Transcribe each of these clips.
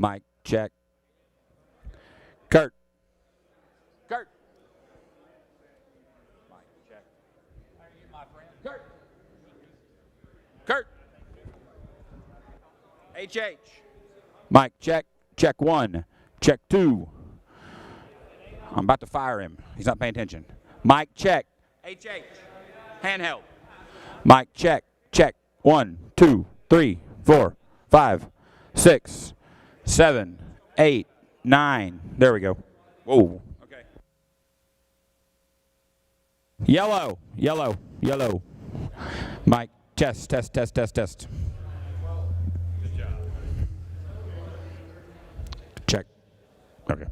Mike, check. Kurt. Kurt. Mike, check. How are you, my friend? Kurt. Kurt. HH. Mike, check. Check 1. Check 2. I'm about to fire him. He's not paying attention. Mike, check. HH. Handheld. Mike, check. Check. 1, 2, 3, 4, 5, 6, 7, 8, 9. There we go. Whoa. Okay. Yellow. Yellow. Yellow. Mike, test. Good job. Check. Okay.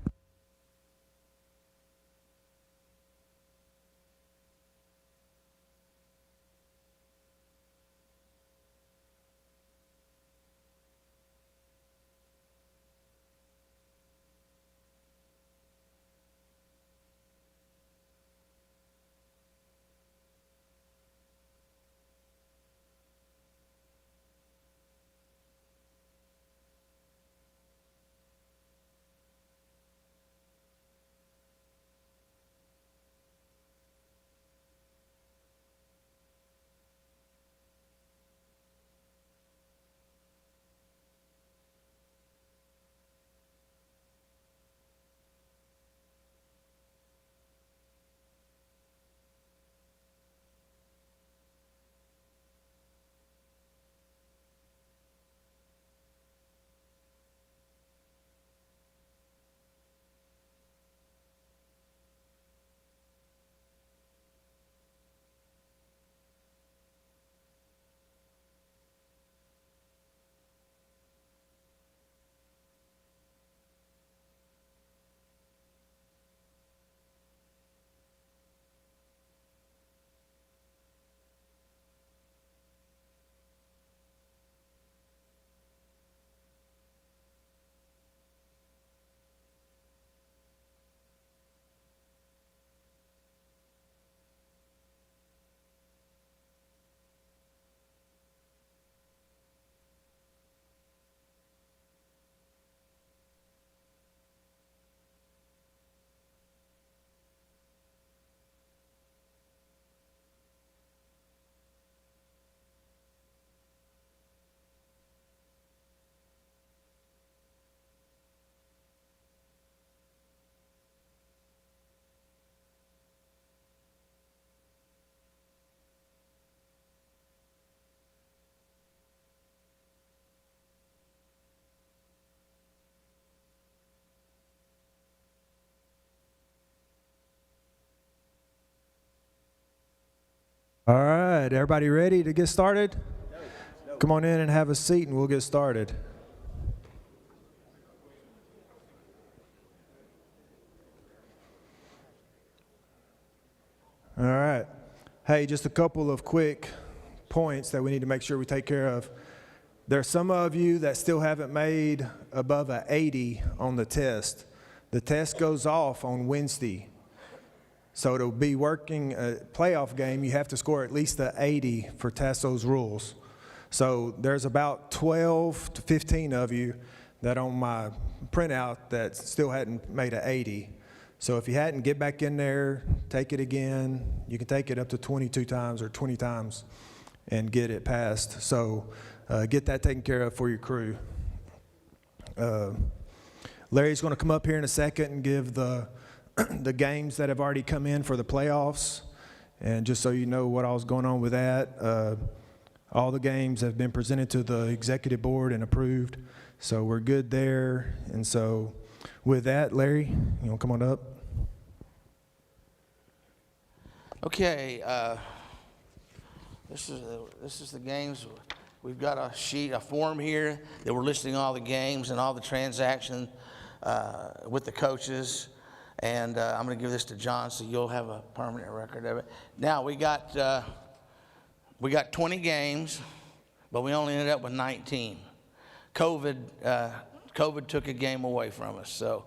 All right, everybody ready to get started? Come on in and have a seat and we'll get started. All right. Hey, just a couple of quick points that we need to make sure we take care of. There are some of you that still haven't made above an 80 on the test. The test goes off on Wednesday. So to be working a playoff game, you have to score at least an 80 for Tasso's rules. So there's about 12 to 15 of you that on my printout that still hadn't made an 80. So if you hadn't, get back in there, take it again. You can take it up to 22 times or 20 times and get it passed. So get that taken care of for your crew. Larry's going to come up here in a second and give the games that have already come in for the playoffs. And just so you know what all's going on with that, all the games have been presented to the executive board and approved. So we're good there. And so with that, Larry, you want to come on up? Okay, this is the games. We've got a sheet, a form here that we're listing all the games and all the transactions with the coaches. And I'm going to give this to John so you'll have a permanent record of it. Now we got 20 games, but we only ended up with 19. COVID took a game away from us, so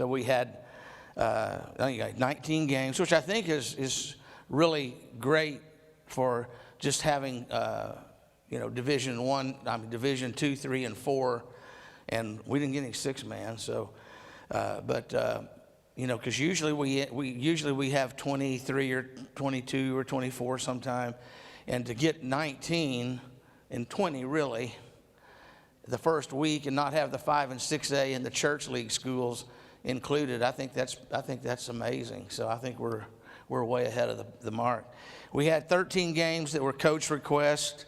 we had 19 games, which I think is really great for just having Division 1, Division 2, 3, and 4 and we didn't get any six-man. So, you know, because usually we have 23 or 22 or 24 sometime, and to get 19 and 20 really the first week and not have the 5 and 6A in the church league schools included, I think that's amazing. So I think we're way ahead of the mark. We had 13 games that were coach requests.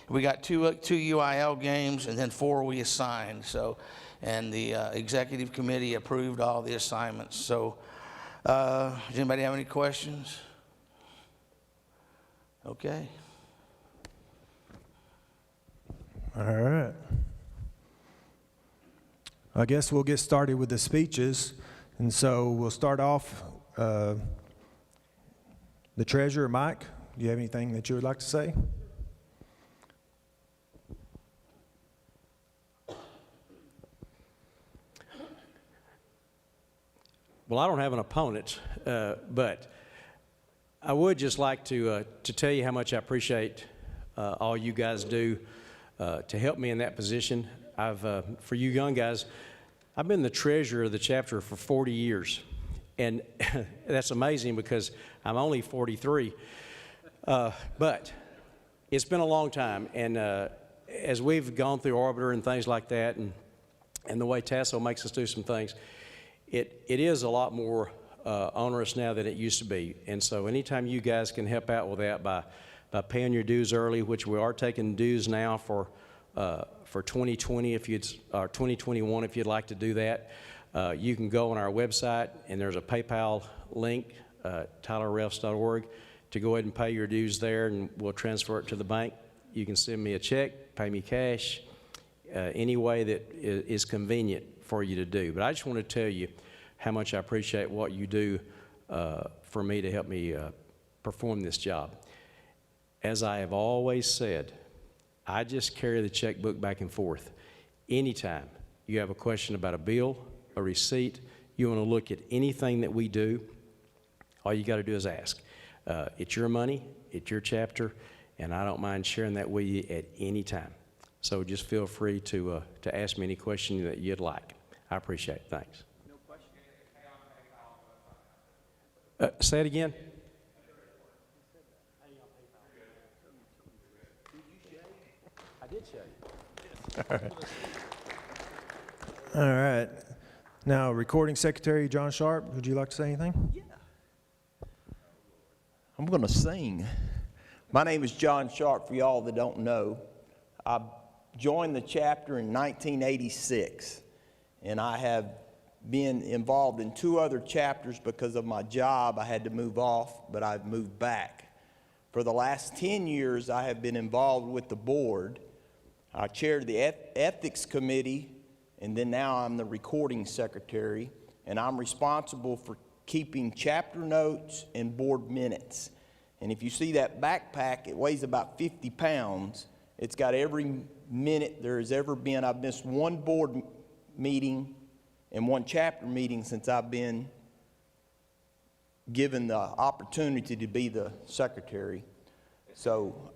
We got two UIL games, and then 4 we assigned. So, and the executive committee approved all the assignments. So, does anybody have any questions? Okay. All right. I guess we'll get started with the speeches. And so we'll start off, the treasurer, Mike, do you have anything that you would like to say? Well, I don't have an opponent, but I would just like to tell you how much I appreciate all you guys do to help me in that position. For you young guys, I've been the treasurer of the chapter for 40 years, and that's amazing because I'm only 43. But it's been a long time, and as we've gone through Orbiter and things like that, and the way Tasso makes us do some things, it is a lot more onerous now than it used to be. And so anytime you guys can help out with that by paying your dues early, which we are taking dues now for 2020, or 2021, if you'd like to do that, you can go on our website, and there's a PayPal link, tylerrefs.org, to go ahead and pay your dues there, and we'll transfer it to the bank. You can send me a check, pay me cash, any way that is convenient for you to do. But I just want to tell you how much I appreciate what you do for me to help me perform this job. As I have always said, I just carry the checkbook back and forth. Anytime you have a question about a bill, a receipt, you want to look at anything that we do, all you got to do is ask. It's your money, it's your chapter, and I don't mind sharing that with you at any time. So just feel free to ask me any question that you'd like. I appreciate it. Thanks. No question. Say it again. I did show you. All right. Now, Recording Secretary John Sharp, would you like to say anything? Yeah. I'm going to sing. My name is John Sharp, for y'all that don't know. I joined the chapter in 1986, and I have been involved in 2 other chapters because of my job. I had to move off, but I've moved back. For the last 10 years, I have been involved with the board. I chaired the ethics committee, and then now I'm the recording secretary, and I'm responsible for keeping chapter notes and board minutes. And if you see that backpack, it weighs about 50 pounds. It's got every minute there has ever been. I've missed 1 board meeting and 1 chapter meeting since I've been given the opportunity to be the secretary. So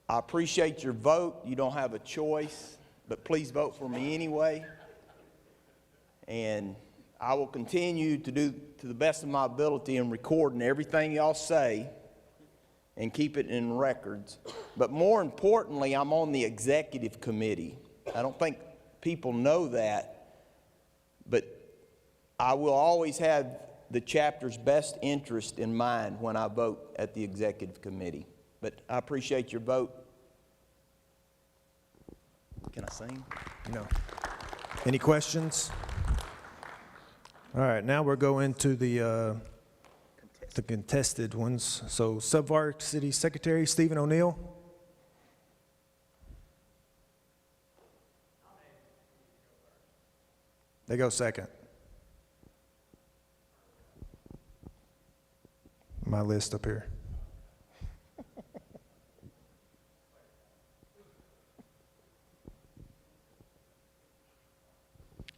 I appreciate your vote. You don't have a choice, but please vote for me anyway. And I will continue to do to the best of my ability in recording everything y'all say and keep it in records. But more importantly, I'm on the executive committee. I don't think people know that, but I will always have the chapter's best interest in mind when I vote at the executive committee. But I appreciate your vote. Can I sing? No. Any questions? All right, now we're going to the contested ones. So, Sub-Varsity Secretary Stephen O'Neill. They go second. My list up here.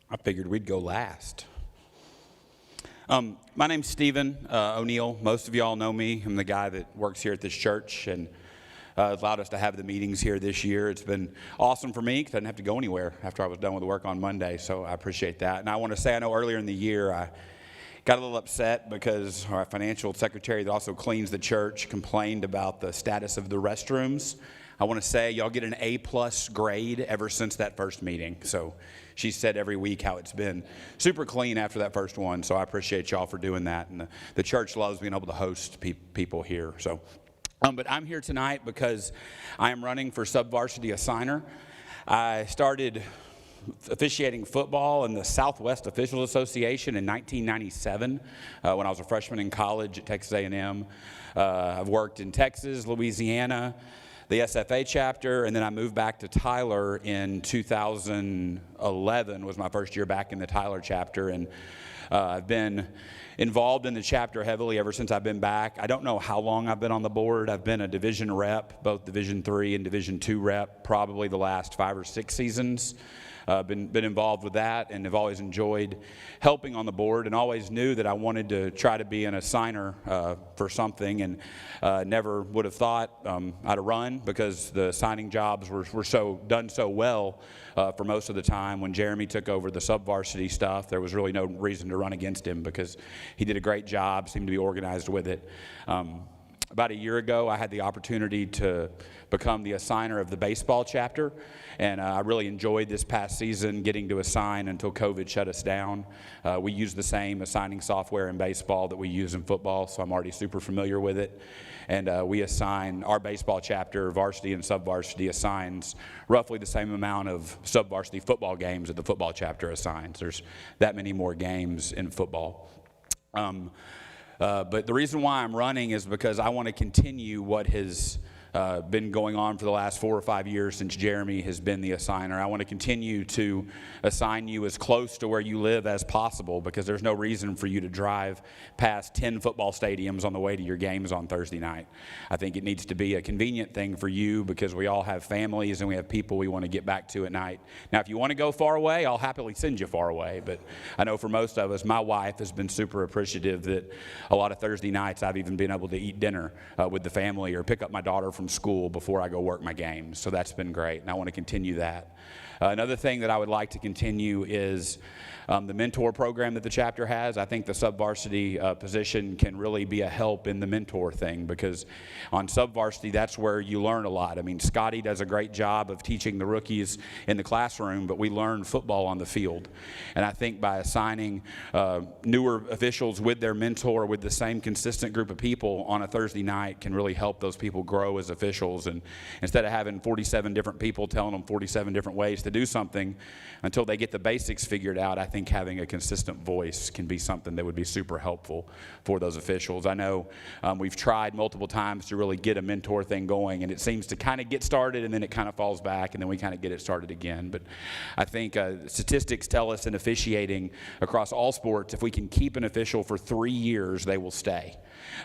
I figured we'd go last. My name's Stephen O'Neill. Most of y'all know me. I'm the guy that works here at this church, and allowed us to have the meetings here this year. It's been awesome for me because I didn't have to go anywhere after I was done with work on Monday, so I appreciate that. And I want to say, I know earlier in the year I got a little upset because our financial secretary that also cleans the church complained about the status of the restrooms. I want to say y'all get an A+ grade ever since that first meeting. So she said every week how it's been super clean after that first one. So I appreciate y'all for doing that. And the church loves being able to host people here. So, but I'm here tonight because I am running for sub-varsity assigner. I started officiating football in the Southwest Officials Association in 1997 when I was a freshman in college at Texas A&M. I've worked in Texas, Louisiana, the SFA chapter, and then I moved back to Tyler in 2011 was my first year back in the Tyler chapter, and I've been involved in the chapter heavily ever since I've been back. I don't know how long I've been on the board. I've been a division rep, both Division III and Division II rep, probably the last 5 or 6 seasons. Been involved with that and have always enjoyed helping on the board and always knew that I wanted to try to be an assigner for something, and never would have thought I'd run because the signing jobs were done so well for most of the time. When Jeremy took over the sub-varsity stuff, there was really no reason to run against him because he did a great job, seemed to be organized with it. About a year ago, I had the opportunity to become the assigner of the baseball chapter, and I really enjoyed this past season getting to assign until COVID shut us down. We use the same assigning software in baseball that we use in football, so I'm already super familiar with it. And we assign, our baseball chapter, varsity and sub-varsity, assigns roughly the same amount of sub-varsity football games that the football chapter assigns. There's that many more games in football. But the reason why I'm running is because I want to continue what has been going on for the last 4 or 5 years since Jeremy has been the assigner. I want to continue to assign you as close to where you live as possible because there's no reason for you to drive past 10 football stadiums on the way to your games on Thursday night. I think it needs to be a convenient thing for you because we all have families and we have people we want to get back to at night. Now, if you want to go far away, I'll happily send you far away, but I know for most of us, my wife has been super appreciative that a lot of Thursday nights I've even been able to eat dinner with the family or pick up my daughter from school before I go work my games. So that's been great, and I want to continue that. Another thing that I would like to continue is the mentor program that the chapter has. I think the sub-varsity position can really be a help in the mentor thing because on sub-varsity, that's where you learn a lot. I mean, Scotty does a great job of teaching the rookies in the classroom, but we learn football on the field. And I think by assigning newer officials with their mentor with the same consistent group of people on a Thursday night can really help those people grow as officials. And instead of having 47 different people telling them 47 different ways to do something until they get the basics figured out, I think having a consistent voice can be something that would be super helpful for those officials. I know we've tried multiple times to really get a mentor thing going, and it seems to kind of get started and then it kind of falls back and then we kind of get it started again. But I think statistics tell us in officiating across all sports, if we can keep an official for 3 years, they will stay.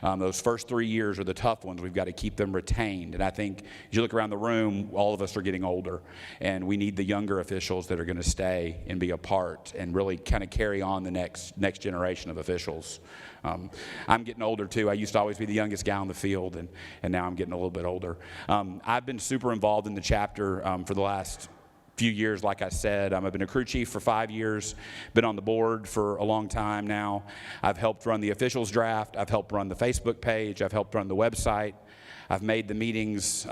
Those first 3 years are the tough ones. We've got to keep them retained. And I think as you look around the room, all of us are getting older, and we need the younger officials that are going to stay and be a part and really kind of carry on the next generation of officials. I'm getting older too. I used to always be the youngest guy on the field, and now I'm getting a little bit older. I've been super involved in the chapter for the last few years, like I said. I've been a crew chief for 5 years, been on the board for a long time now. I've helped run the officials draft. I've helped run the Facebook page. I've helped run the website. I've made the meetings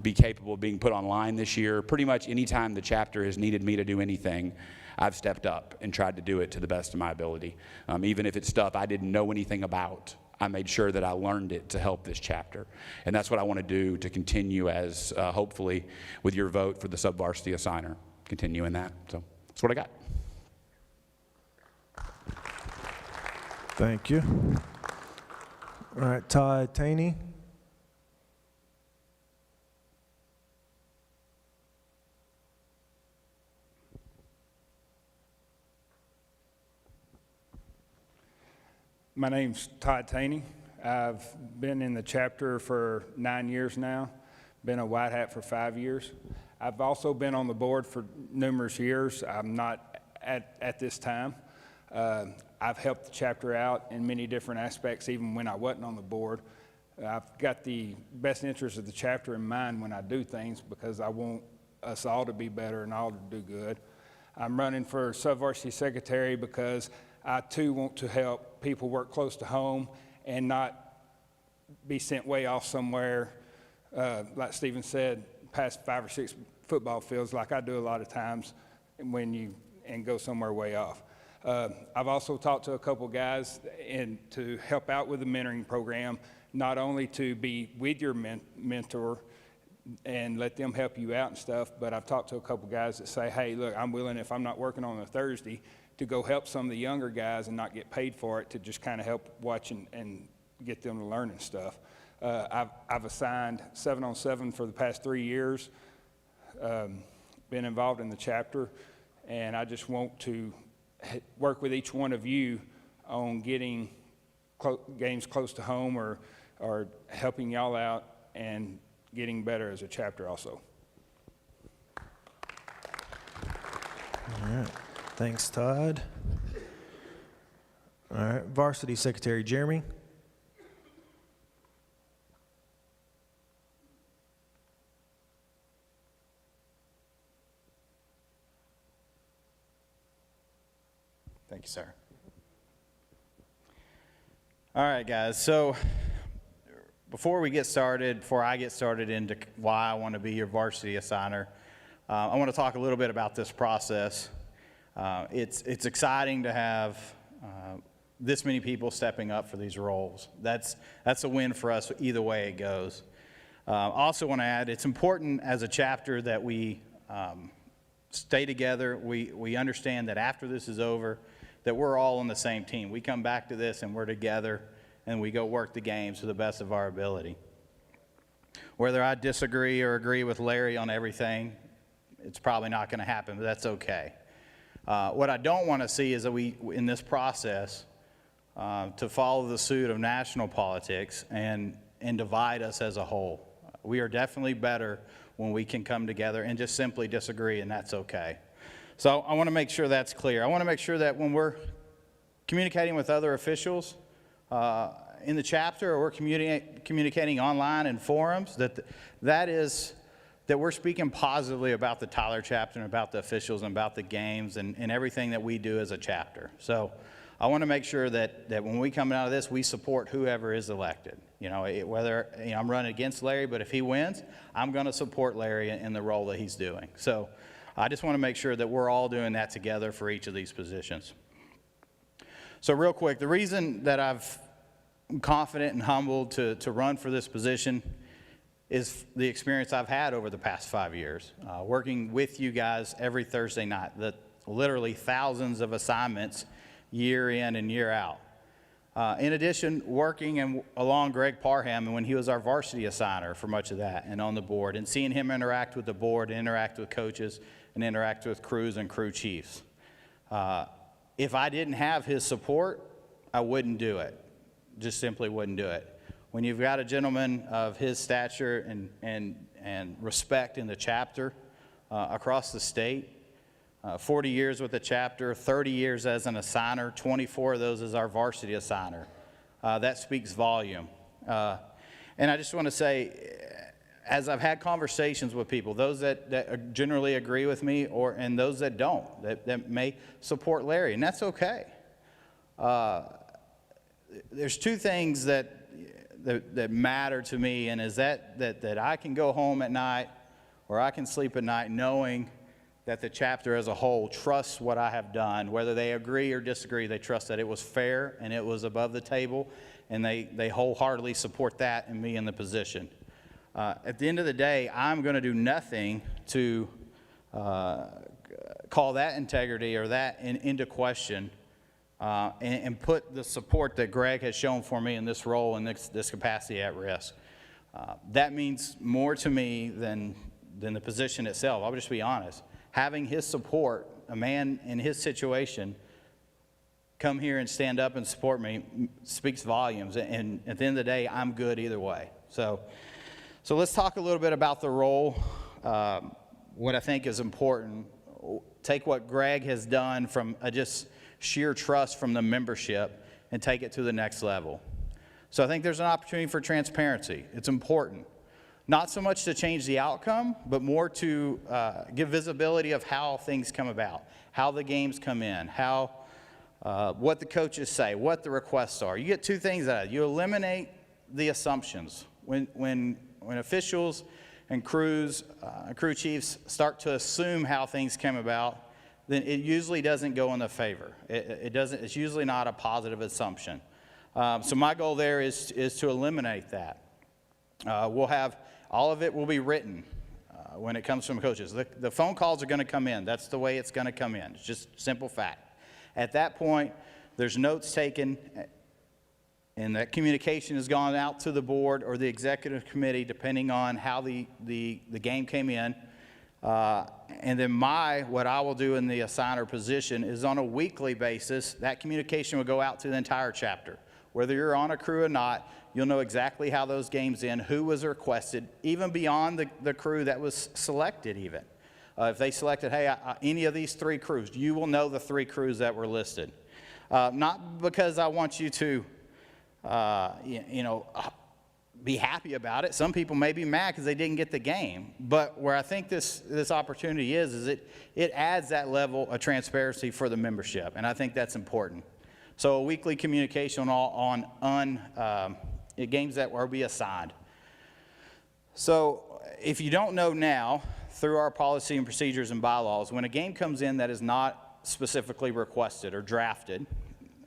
be capable of being put online this year. Pretty much any time the chapter has needed me to do anything, I've stepped up and tried to do it to the best of my ability. Even if it's stuff I didn't know anything about, I made sure that I learned it to help this chapter. And that's what I want to do to continue as, hopefully, with your vote for the sub-varsity assigner, continue in that. So that's what I got. Thank you. All right, Todd Taney. My name's Todd Taney. I've been in the chapter for 9 years now, been a white hat for 5 years. I've also been on the board for numerous years. I'm not at this time. I've helped the chapter out in many different aspects, even when I wasn't on the board. I've got the best interest of the chapter in mind when I do things because I want us all to be better and all to do good. I'm running for sub-varsity secretary because I too want to help people work close to home and not be sent way off somewhere, like Stephen said, past 5 or 6 football fields like I do a lot of times and go somewhere way off. I've also talked to a couple guys to help out with the mentoring program, not only to be with your mentor and let them help you out and stuff, but I've talked to a couple guys that say, hey, look, I'm willing, if I'm not working on a Thursday, to go help some of the younger guys and not get paid for it, to just kind of help watch and get them to learn and stuff. I've assigned 7-on-7 for the past 3 years, been involved in the chapter, and I just want to work with each one of you on getting games close to home or helping y'all out and getting better as a chapter also. All right. Thanks, Todd. All right. Varsity Secretary Jeremy. Thank you, sir. All right, guys. So before I get started into why I want to be your varsity assigner, I want to talk a little bit about this process. It's exciting to have this many people stepping up for these roles. That's a win for us either way it goes. I also want to add, it's important as a chapter that we stay together. We understand that after this is over, that we're all on the same team. We come back to this and we're together and we go work the games to the best of our ability. Whether I disagree or agree with Larry on everything, it's probably not going to happen, but that's okay. What I don't want to see is that we, in this process, to follow the suit of national politics and divide us as a whole. We are definitely better when we can come together and just simply disagree, and that's okay. So I want to make sure that's clear. I want to make sure that when we're communicating with other officials in the chapter, or we're communicating online in forums, that we're speaking positively about the Tyler chapter and about the officials and about the games and everything that we do as a chapter. So I want to make sure that when we come out of this, we support whoever is elected. Whether I'm running against Larry, but if he wins, I'm going to support Larry in the role that he's doing. So I just want to make sure that we're all doing that together for each of these positions. So real quick, the reason that I'm confident and humbled to run for this position is the experience I've had over the past 5 years, working with you guys every Thursday night, literally thousands of assignments year in and year out. In addition, working along Greg Parham when he was our varsity assigner for much of that and on the board, and seeing him interact with the board, interact with coaches, and interact with crews and crew chiefs. If I didn't have his support, I wouldn't do it. Just simply wouldn't do it. When you've got a gentleman of his stature and respect in the chapter across the state, 40 years with the chapter, 30 years as an assigner, 24 of those as our varsity assigner, that speaks volume. And I just want to say, as I've had conversations with people, those that generally agree with me and those that don't, that may support Larry, and that's okay. There's two things that matter to me, and is that I can go home at night or I can sleep at night knowing that the chapter as a whole trusts what I have done. Whether they agree or disagree, they trust that it was fair and it was above the table, and they wholeheartedly support that and me in the position. At the end of the day, I'm going to do nothing to call that integrity or that into question and put the support that Greg has shown for me in this role and this capacity at risk. That means more to me than the position itself. I'll just be honest. Having his support, a man in his situation, come here and stand up and support me speaks volumes. And at the end of the day, I'm good either way. So let's talk a little bit about the role, what I think is important. Take what Greg has done from just sheer trust from the membership and take it to the next level. So I think there's an opportunity for transparency. It's important. Not so much to change the outcome, but more to give visibility of how things come about, how the games come in, how what the coaches say, what the requests are. You get two things out of it. You eliminate the assumptions. When officials and crew chiefs start to assume how things came about, then it usually doesn't go in the favor. It's usually not a positive assumption. So my goal there is to eliminate that. We'll have, all of it will be written when it comes from coaches. The phone calls are going to come in. That's the way it's going to come in. It's just simple fact. At that point, there's notes taken, and that communication has gone out to the board or the executive committee, depending on how the game came in. And then what I will do in the assigner position is on a weekly basis, that communication will go out to the entire chapter. Whether you're on a crew or not, you'll know exactly how those games end, who was requested, even beyond the crew that was selected even. If they selected, hey, any of these 3 crews, you will know the 3 crews that were listed. Not because I want you to, be happy about it. Some people may be mad because they didn't get the game. But where I think this opportunity is it adds that level of transparency for the membership, and I think that's important. So a weekly communication on games that will be assigned. So if you don't know now, through our policy and procedures and bylaws, when a game comes in that is not specifically requested or drafted,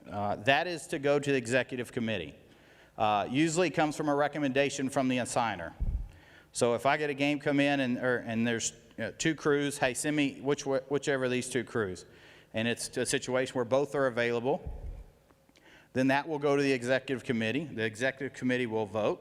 that is to go to the executive committee. Usually it comes from a recommendation from the assigner. So if I get a game come in and there's 2 crews, hey, send me whichever of these 2 crews, and it's a situation where both are available, then that will go to the executive committee. The executive committee will vote.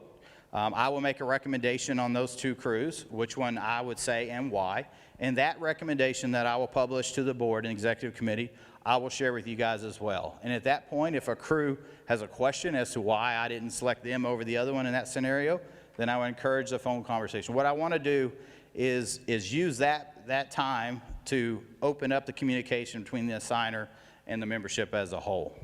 I will make a recommendation on those 2 crews, which one I would say and why. And that recommendation that I will publish to the board and executive committee, I will share with you guys as well. And at that point, if a crew has a question as to why I didn't select them over the other one in that scenario, then I would encourage the phone conversation. What I want to do is use that time to open up the communication between the assigner and the membership as a whole.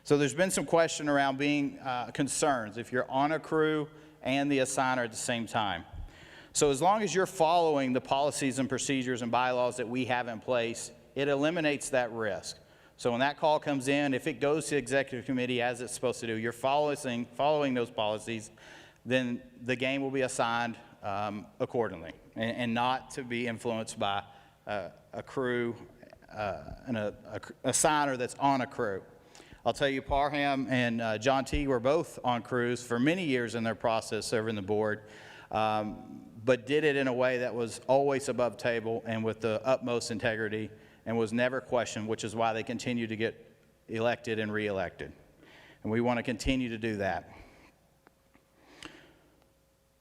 So there's been some question around being concerns if you're on a crew and the assigner at the same time. So as long as you're following the policies and procedures and bylaws that we have in place, it eliminates that risk. So when that call comes in, if it goes to executive committee as it's supposed to do, you're following those policies, then the game will be assigned accordingly and not to be influenced by a crew and a assigner that's on a crew. I'll tell you, Parham and John T. were both on crews for many years in their process serving the board, but did it in a way that was always above table and with the utmost integrity and was never questioned, which is why they continue to get elected and reelected. And we want to continue to do that.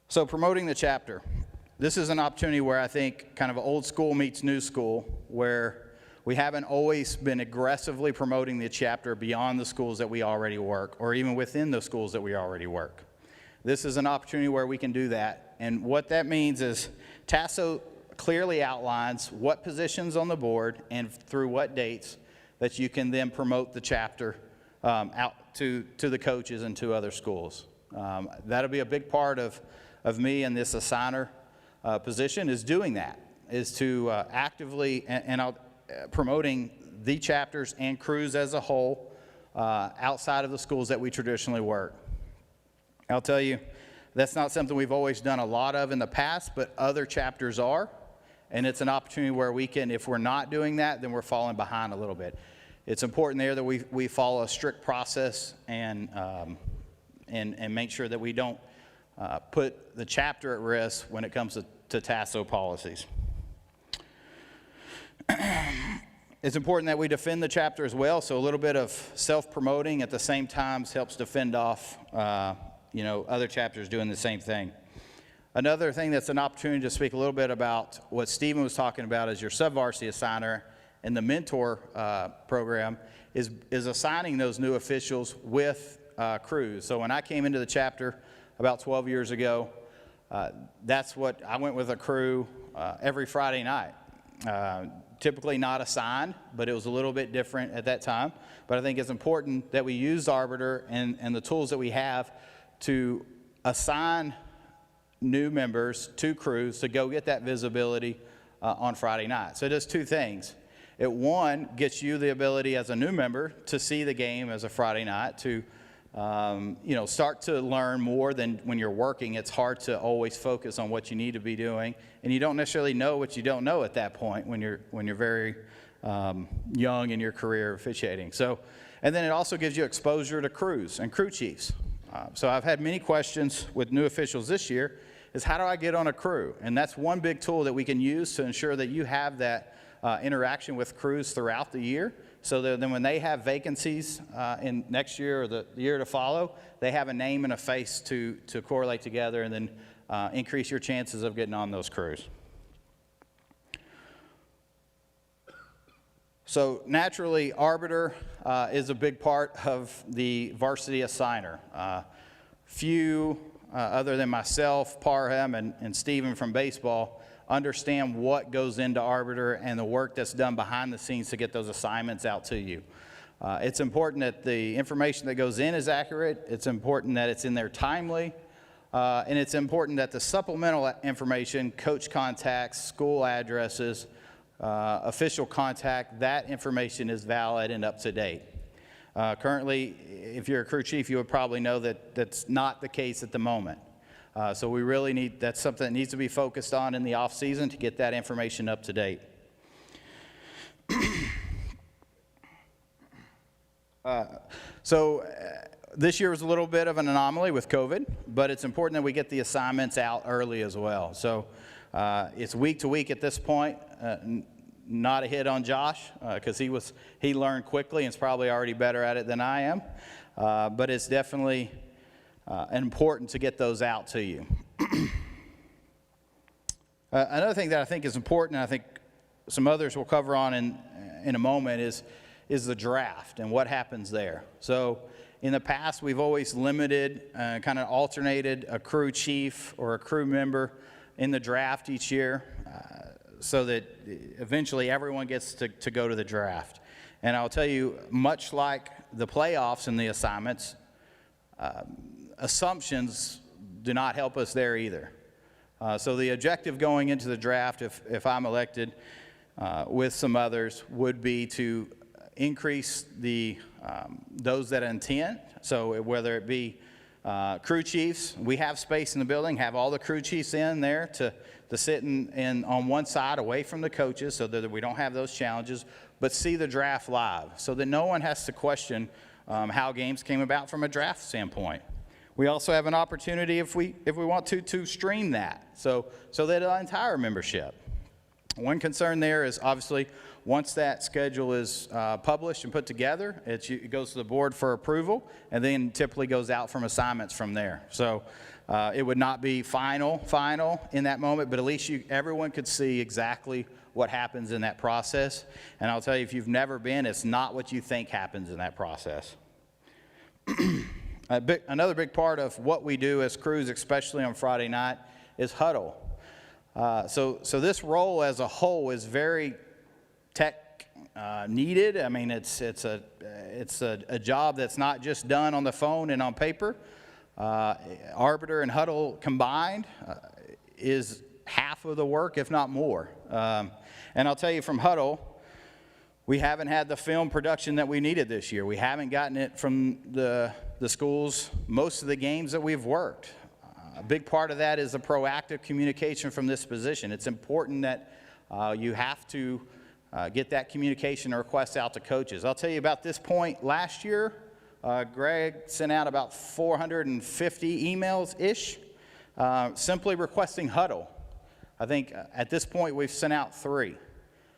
So promoting the chapter. This is an opportunity where I think kind of old school meets new school, where we haven't always been aggressively promoting the chapter beyond the schools that we already work, or even within the schools that we already work. This is an opportunity where we can do that. And what that means is TASO clearly outlines what positions on the board and through what dates that you can then promote the chapter out to the coaches and to other schools. That'll be a big part of me in this assigner position, is doing that, is to actively, promoting the chapters and crews as a whole outside of the schools that we traditionally work. I'll tell you, that's not something we've always done a lot of in the past, but other chapters are, and it's an opportunity where we can, if we're not doing that, then we're falling behind a little bit. It's important there that we follow a strict process and make sure that we don't put the chapter at risk when it comes to TASO policies. It's important that we defend the chapter as well, so a little bit of self-promoting at the same time helps to fend off other chapters doing the same thing. Another thing that's an opportunity to speak a little bit about what Stephen was talking about is your sub-varsity assigner and the mentor program is assigning those new officials with crews. So when I came into the chapter about 12 years ago, that's what I went with a crew every Friday night. typically not assigned, but it was a little bit different at that time. But I think it's important that we use Arbiter and the tools that we have to assign new members to crews to go get that visibility on Friday night. So it does two things. It, one, gets you the ability as a new member to see the game as a Friday night, to start to learn more than when you're working. It's hard to always focus on what you need to be doing, and you don't necessarily know what you don't know at that point when you're very young in your career officiating. So, and then it also gives you exposure to crews and crew chiefs. So I've had many questions with new officials this year, is how do I get on a crew? And that's one big tool that we can use to ensure that you have that interaction with crews throughout the year, so that then when they have vacancies in next year or the year to follow, they have a name and a face to correlate together, and then increase your chances of getting on those crews. So naturally, Arbiter is a big part of the varsity assigner. Few, other than myself, Parham, and Steven from baseball, understand what goes into Arbiter and the work that's done behind the scenes to get those assignments out to you. It's important that the information that goes in is accurate. It's important that it's in there timely. And it's important that the supplemental information, coach contacts, school addresses, official contact, that information is valid and up to date. Currently, if you're a crew chief, you would probably know that that's not the case at the moment. So we really need, that's something that needs to be focused on in the off season to get that information up to date. This year was a little bit of an anomaly with COVID, but it's important that we get the assignments out early as well. So it's week to week at this point. Not a hit on Josh, because he learned quickly and is probably already better at it than I am. But it's definitely important to get those out to you. Another thing that I think is important, and I think some others will cover on in a moment, is the draft and what happens there. So in the past, we've always limited, kind of alternated a crew chief or a crew member in the draft each year, so that eventually everyone gets to go to the draft. And I'll tell you, much like the playoffs and the assignments, assumptions do not help us there either. So the objective going into the draft, if I'm elected with some others, would be to increase the those that attend. So whether it be crew chiefs, we have space in the building, have all the crew chiefs in there to sit in on one side away from the coaches, so that we don't have those challenges, but see the draft live, so that no one has to question how games came about from a draft standpoint. We also have an opportunity, if we want to stream that, so that the entire membership. One concern there is obviously once that schedule is published and put together, it goes to the board for approval, and then typically goes out from assignments from there. So it would not be final in that moment, but at least everyone could see exactly what happens in that process. And I'll tell you, if you've never been, it's not what you think happens in that process. Another big part of what we do as crews, especially on Friday night, is huddle. So this role as a whole is very tech needed. I mean, it's a job that's not just done on the phone and on paper. Arbiter and huddle combined is half of the work, if not more. And I'll tell you, from huddle, we haven't had the film production that we needed this year. We haven't gotten it from the schools, most of the games that we've worked. A big part of that is the proactive communication from this position. It's important that you have to get that communication request out to coaches. I'll tell you, about this point last year, Greg sent out about 450 emails-ish, simply requesting huddle. I think at this point we've sent out 3.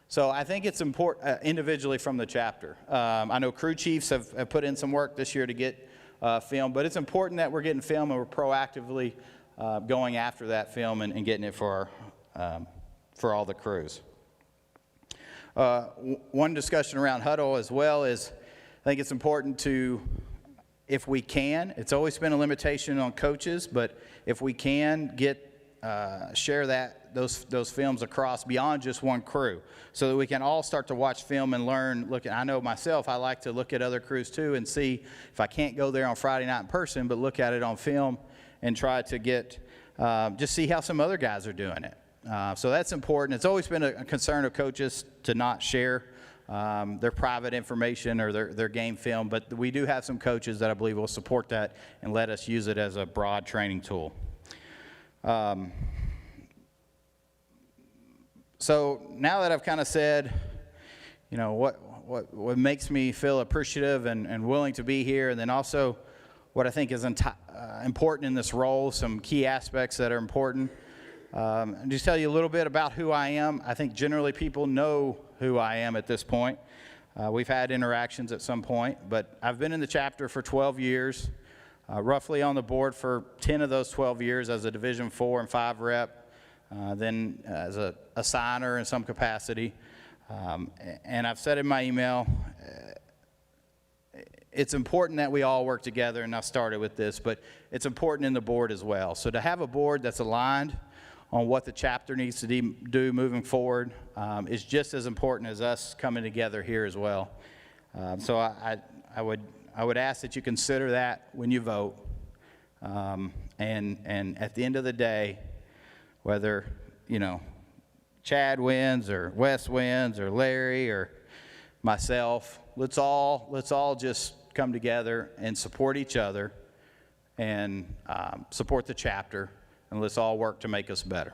So I think it's important individually from the chapter. I know crew chiefs have put in some work this year to get film, but it's important that we're getting film and we're proactively going after that film and getting it for all the crews. One discussion around huddle as well is, I think it's important to, if we can, it's always been a limitation on coaches, but if we can get those films across beyond just one crew, so that we can all start to watch film and learn. I know myself, I like to look at other crews too and see if I can't go there on Friday night in person, but look at it on film and try to get, just see how some other guys are doing it. So that's important. It's always been a concern of coaches to not share their private information or their game film, but we do have some coaches that I believe will support that and let us use it as a broad training tool. So now that I've kind of said, you know, what makes me feel appreciative and willing to be here, and then also what I think is important in this role, some key aspects that are important. Just tell you a little bit about who I am. I think generally people know who I am at this point. We've had interactions at some point, but I've been in the chapter for 12 years, roughly on the board for 10 of those 12 years as a Division 4 and 5 rep, then as a signer in some capacity. And I've said in my email, it's important that we all work together, and I started with this, but it's important in the board as well. So to have a board that's aligned on what the chapter needs to do moving forward is just as important as us coming together here as well. So I would ask that you consider that when you vote. And at the end of the day, whether, you know, Chad wins or Wes wins or Larry or myself, let's all just come together and support each other and support the chapter, and let's all work to make us better.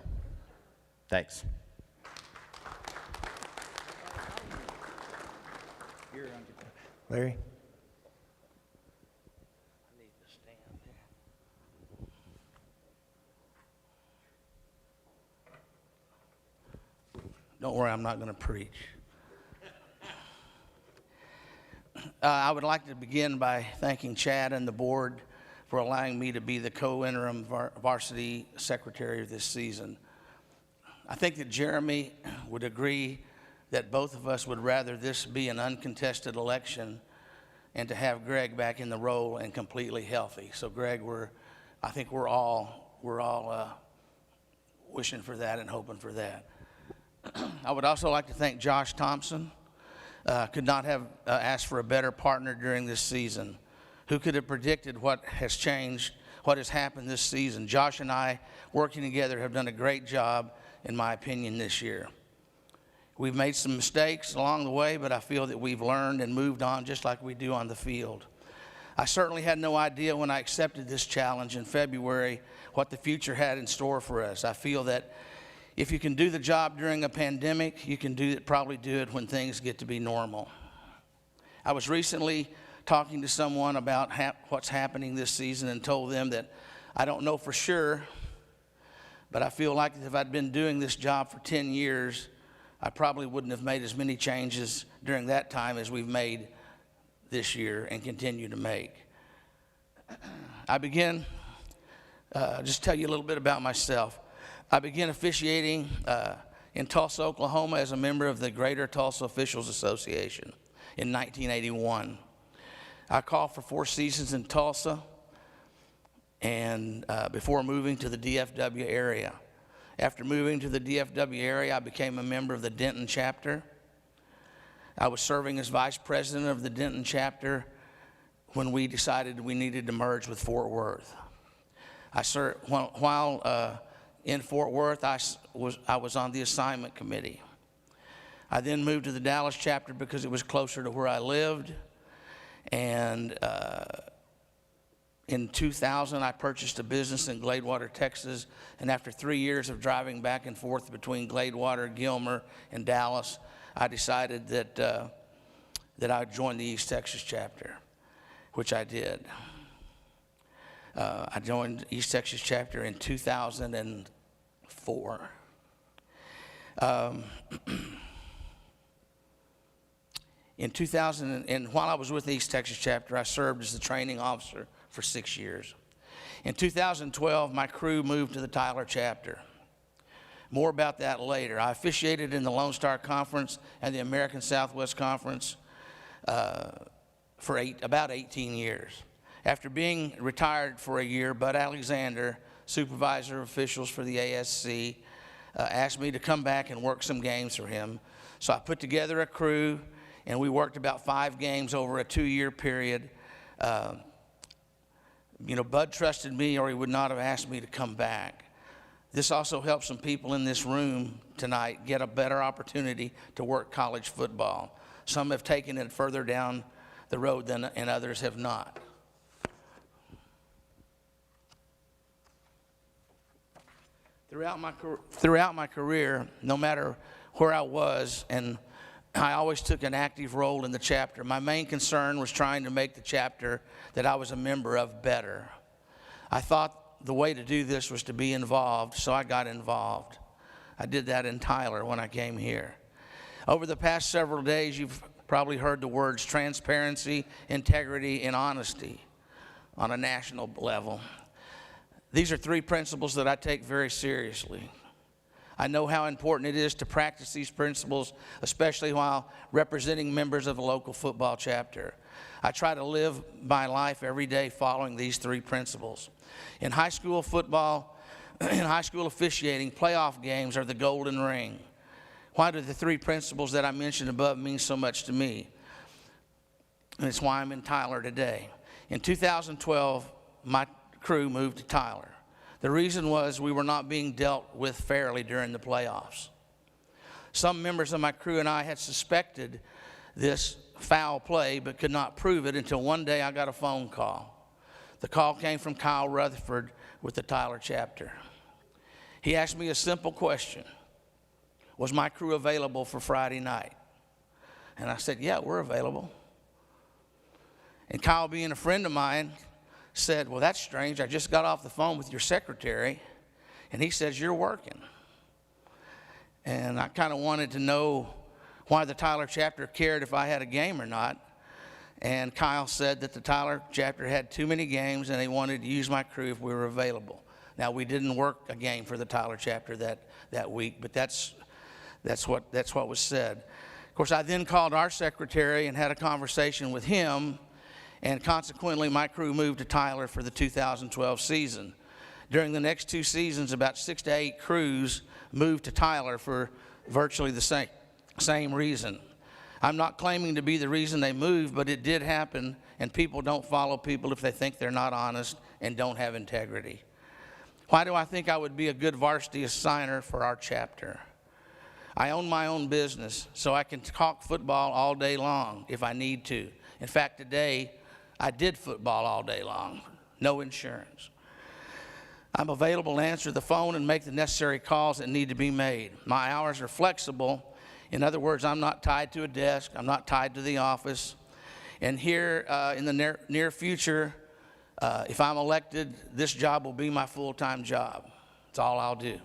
Thanks. Larry? Don't worry, I'm not going to preach. I would like to begin by thanking Chad and the board for allowing me to be the co-interim varsity secretary of this season. I think that Jeremy would agree that both of us would rather this be an uncontested election and to have Greg back in the role and completely healthy. So Greg, I think we're all wishing for that and hoping for that. I would also like to thank Josh Thompson. Could not have asked for a better partner during this season. Who could have predicted what has changed, what has happened this season? Josh and I, working together, have done a great job, in my opinion, this year. We've made some mistakes along the way, but I feel that we've learned and moved on just like we do on the field. I certainly had no idea when I accepted this challenge in February what the future had in store for us. I feel that if you can do the job during a pandemic, you can probably do it when things get to be normal. I was recently talking to someone about what's happening this season and told them that I don't know for sure, but I feel like if I'd been doing this job for 10 years, I probably wouldn't have made as many changes during that time as we've made this year and continue to make. I began, just tell you a little bit about myself. I began officiating in Tulsa, Oklahoma as a member of the Greater Tulsa Officials Association in 1981. I called for 4 seasons in Tulsa and before moving to the DFW area. After moving to the DFW area, I became a member of the Denton chapter. I was serving as vice president of the Denton chapter when we decided we needed to merge with Fort Worth. While in Fort Worth, I was on the assignment committee. I then moved to the Dallas chapter because it was closer to where I lived. And in 2000, I purchased a business in Gladewater, Texas. And after 3 years of driving back and forth between Gladewater, Gilmer, and Dallas, I decided that I'd join the East Texas chapter, which I did. I joined East Texas chapter in 2004. In 2000, and while I was with the East Texas chapter, I served as the training officer for 6 years. In 2012, my crew moved to the Tyler chapter. More about that later. I officiated in the Lone Star Conference and the American Southwest Conference for about 18 years. After being retired for a year, Bud Alexander, supervisor of officials for the ASC, asked me to come back and work some games for him. So I put together a crew, and we worked about 5 games over a 2-year period. Bud trusted me, or he would not have asked me to come back. This also helped some people in this room tonight get a better opportunity to work college football. Some have taken it further down the road and others have not. Throughout my career, no matter where I was, and I always took an active role in the chapter, my main concern was trying to make the chapter that I was a member of better. I thought the way to do this was to be involved, so I got involved. I did that in Tyler when I came here. Over the past several days, you've probably heard the words transparency, integrity, and honesty on a national level. These are 3 principles that I take very seriously. I know how important it is to practice these principles, especially while representing members of a local football chapter. I try to live my life every day following these 3 principles. In high school football, in high school officiating, playoff games are the golden ring. Why do the 3 principles that I mentioned above mean so much to me? And it's why I'm in Tyler today. In 2012, my crew moved to Tyler. The reason was we were not being dealt with fairly during the playoffs. Some members of my crew and I had suspected this foul play but could not prove it until one day I got a phone call. The call came from Kyle Rutherford with the Tyler chapter. He asked me a simple question: was my crew available for Friday night? And I said, yeah, we're available. And Kyle, being a friend of mine, said, well, that's strange. I just got off the phone with your secretary, and he says you're working. And I kind of wanted to know why the Tyler chapter cared if I had a game or not. And Kyle said that the Tyler chapter had too many games, and they wanted to use my crew if we were available. Now, we didn't work a game for the Tyler chapter that week, but that's what was said. Of course, I then called our secretary and had a conversation with him, and consequently, my crew moved to Tyler for the 2012 season. During the next 2 seasons, about 6 to 8 crews moved to Tyler for virtually the same reason. I'm not claiming to be the reason they moved, but it did happen, and people don't follow people if they think they're not honest and don't have integrity. Why do I think I would be a good varsity assigner for our chapter? I own my own business, so I can talk football all day long if I need to. In fact, today, I did football all day long, no insurance. I'm available to answer the phone and make the necessary calls that need to be made. My hours are flexible. In other words, I'm not tied to a desk. I'm not tied to the office. And here in the near future, if I'm elected, this job will be my full-time job. That's all I'll do.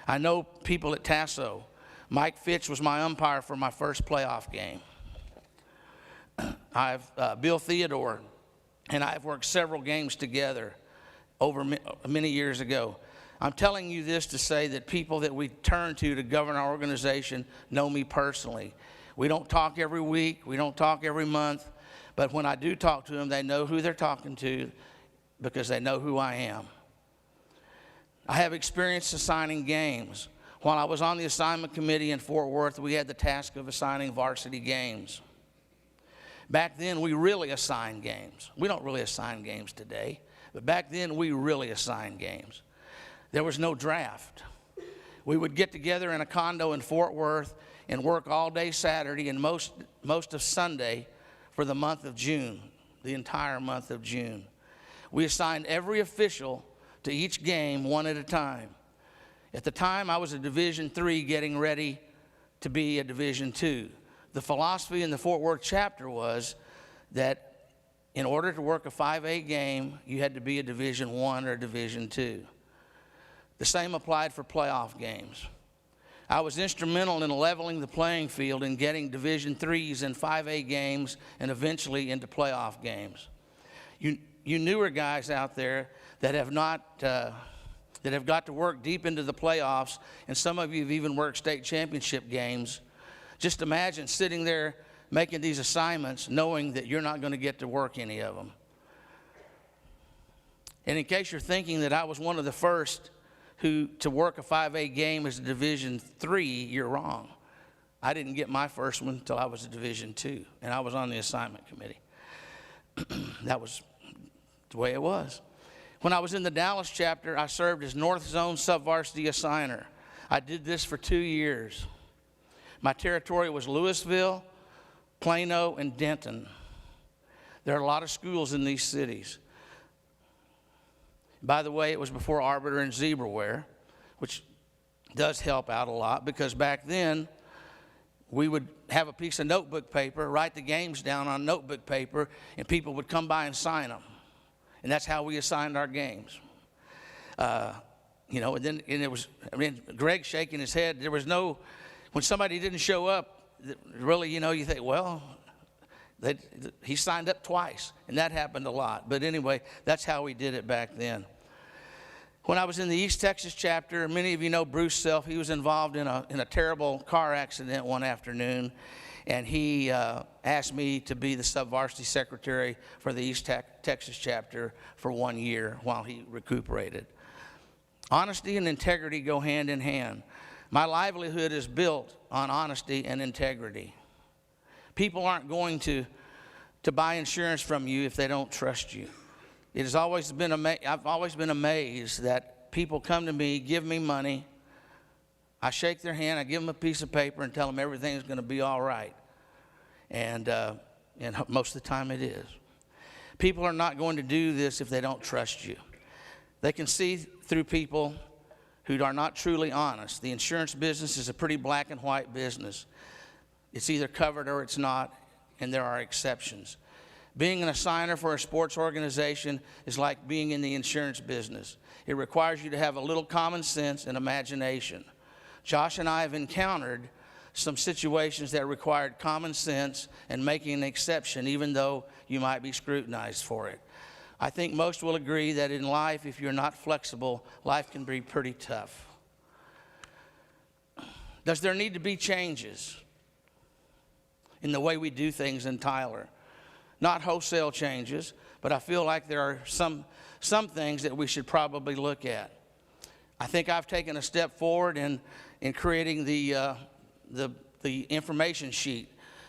I know people at Tasso. Mike Fitch was my umpire for my first playoff game. Bill Theodore and I have worked several games together over many years ago. I'm telling you this to say that people that we turn to govern our organization know me personally. We don't talk every week, we don't talk every month, but when I do talk to them, they know who they're talking to because they know who I am. I have experience assigning games. While I was on the assignment committee in Fort Worth, we had the task of assigning varsity games. Back then, we really assigned games. We don't really assign games today, but back then, we really assigned games. There was no draft. We would get together in a condo in Fort Worth and work all day Saturday and most of Sunday for the month of June, the entire month of June. We assigned every official to each game one at a time. At the time, I was a Division III getting ready to be a Division II. The philosophy in the Fort Worth chapter was that in order to work a 5A game, you had to be a Division I or Division II. The same applied for playoff games. I was instrumental in leveling the playing field and getting Division IIIs and 5A games and eventually into playoff games. You newer guys out there that have got to work deep into the playoffs, and some of you have even worked state championship games. Just imagine sitting there making these assignments knowing that you're not going to get to work any of them. And in case you're thinking that I was one of the first to work a 5A game as a Division III, you're wrong. I didn't get my first one until I was a Division II, and I was on the assignment committee. That was the way it was. When I was in the Dallas chapter, I served as North Zone Subvarsity Assigner. I did this for 2 years. My territory was Louisville, Plano, and Denton. There are a lot of schools in these cities. By the way, it was before Arbiter and Zebraware, which does help out a lot, because back then we would have a piece of notebook paper, write the games down on notebook paper, and people would come by and sign them. And that's how we assigned our games. You know, and it was, I mean, Greg shaking his head. There was no, when somebody didn't show up, really, you know, you think, well, he signed up twice, and that happened a lot. But anyway, that's how we did it back then. When I was in the East Texas chapter, many of you know Bruce Self. He was involved in a terrible car accident one afternoon, and he asked me to be the sub-varsity secretary for the East Texas chapter for 1 year while he recuperated. Honesty and integrity go hand in hand. My livelihood is built on honesty and integrity. People aren't going to buy insurance from you if they don't trust you. It has always been I've always been amazed that people come to me, give me money, I shake their hand, I give them a piece of paper and tell them everything's going to be all right. And most of the time it is. People are not going to do this if they don't trust you. They can see through people who are not truly honest. The insurance business is a pretty black and white business. It's either covered or it's not, and there are exceptions. Being an assigner for a sports organization is like being in the insurance business. It requires you to have a little common sense and imagination. Josh and I have encountered some situations that required common sense and making an exception, even though you might be scrutinized for it. I think most will agree that in life, if you're not flexible, life can be pretty tough. Does there need to be changes in the way we do things in Tyler? Not wholesale changes, but I feel like there are some things that we should probably look at. I think I've taken a step forward in creating the information sheet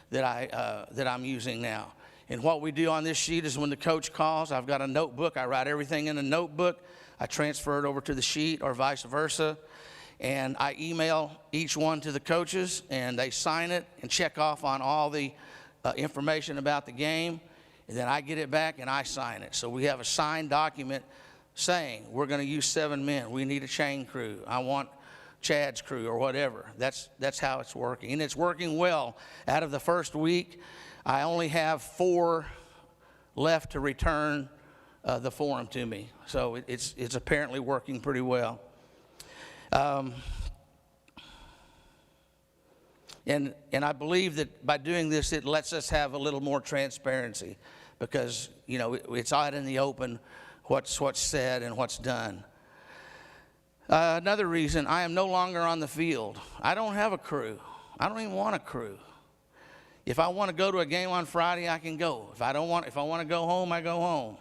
that I'm using now. And what we do on this sheet is when the coach calls, I've got a notebook. I write everything in a notebook. I transfer it over to the sheet or vice versa. And I email each one to the coaches, and they sign it and check off on all the information about the game. And then I get it back and I sign it. So we have a signed document saying we're going to use 7 men. We need a chain crew. I want Chad's crew or whatever. That's how it's working. And it's working well. Out of the first week, I only have 4 left to return the form to me. So it's apparently working pretty well. And I believe that by doing this, it lets us have a little more transparency because, you know, it's out in the open what's said and what's done. Another reason, I am no longer on the field. I don't have a crew. I don't even want a crew. If I want to go to a game on Friday, I can go. If I want to go home, I go home.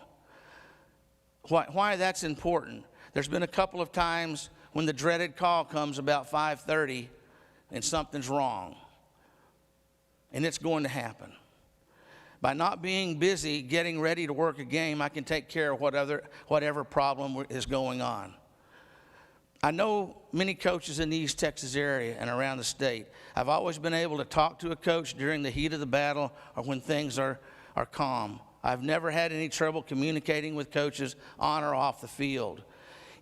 Why that's important? There's been a couple of times when the dreaded call comes about 5:30 and something's wrong. And it's going to happen. By not being busy getting ready to work a game, I can take care of whatever problem is going on. I know many coaches in the East Texas area and around the state. I've always been able to talk to a coach during the heat of the battle or when things are calm. I've never had any trouble communicating with coaches on or off the field.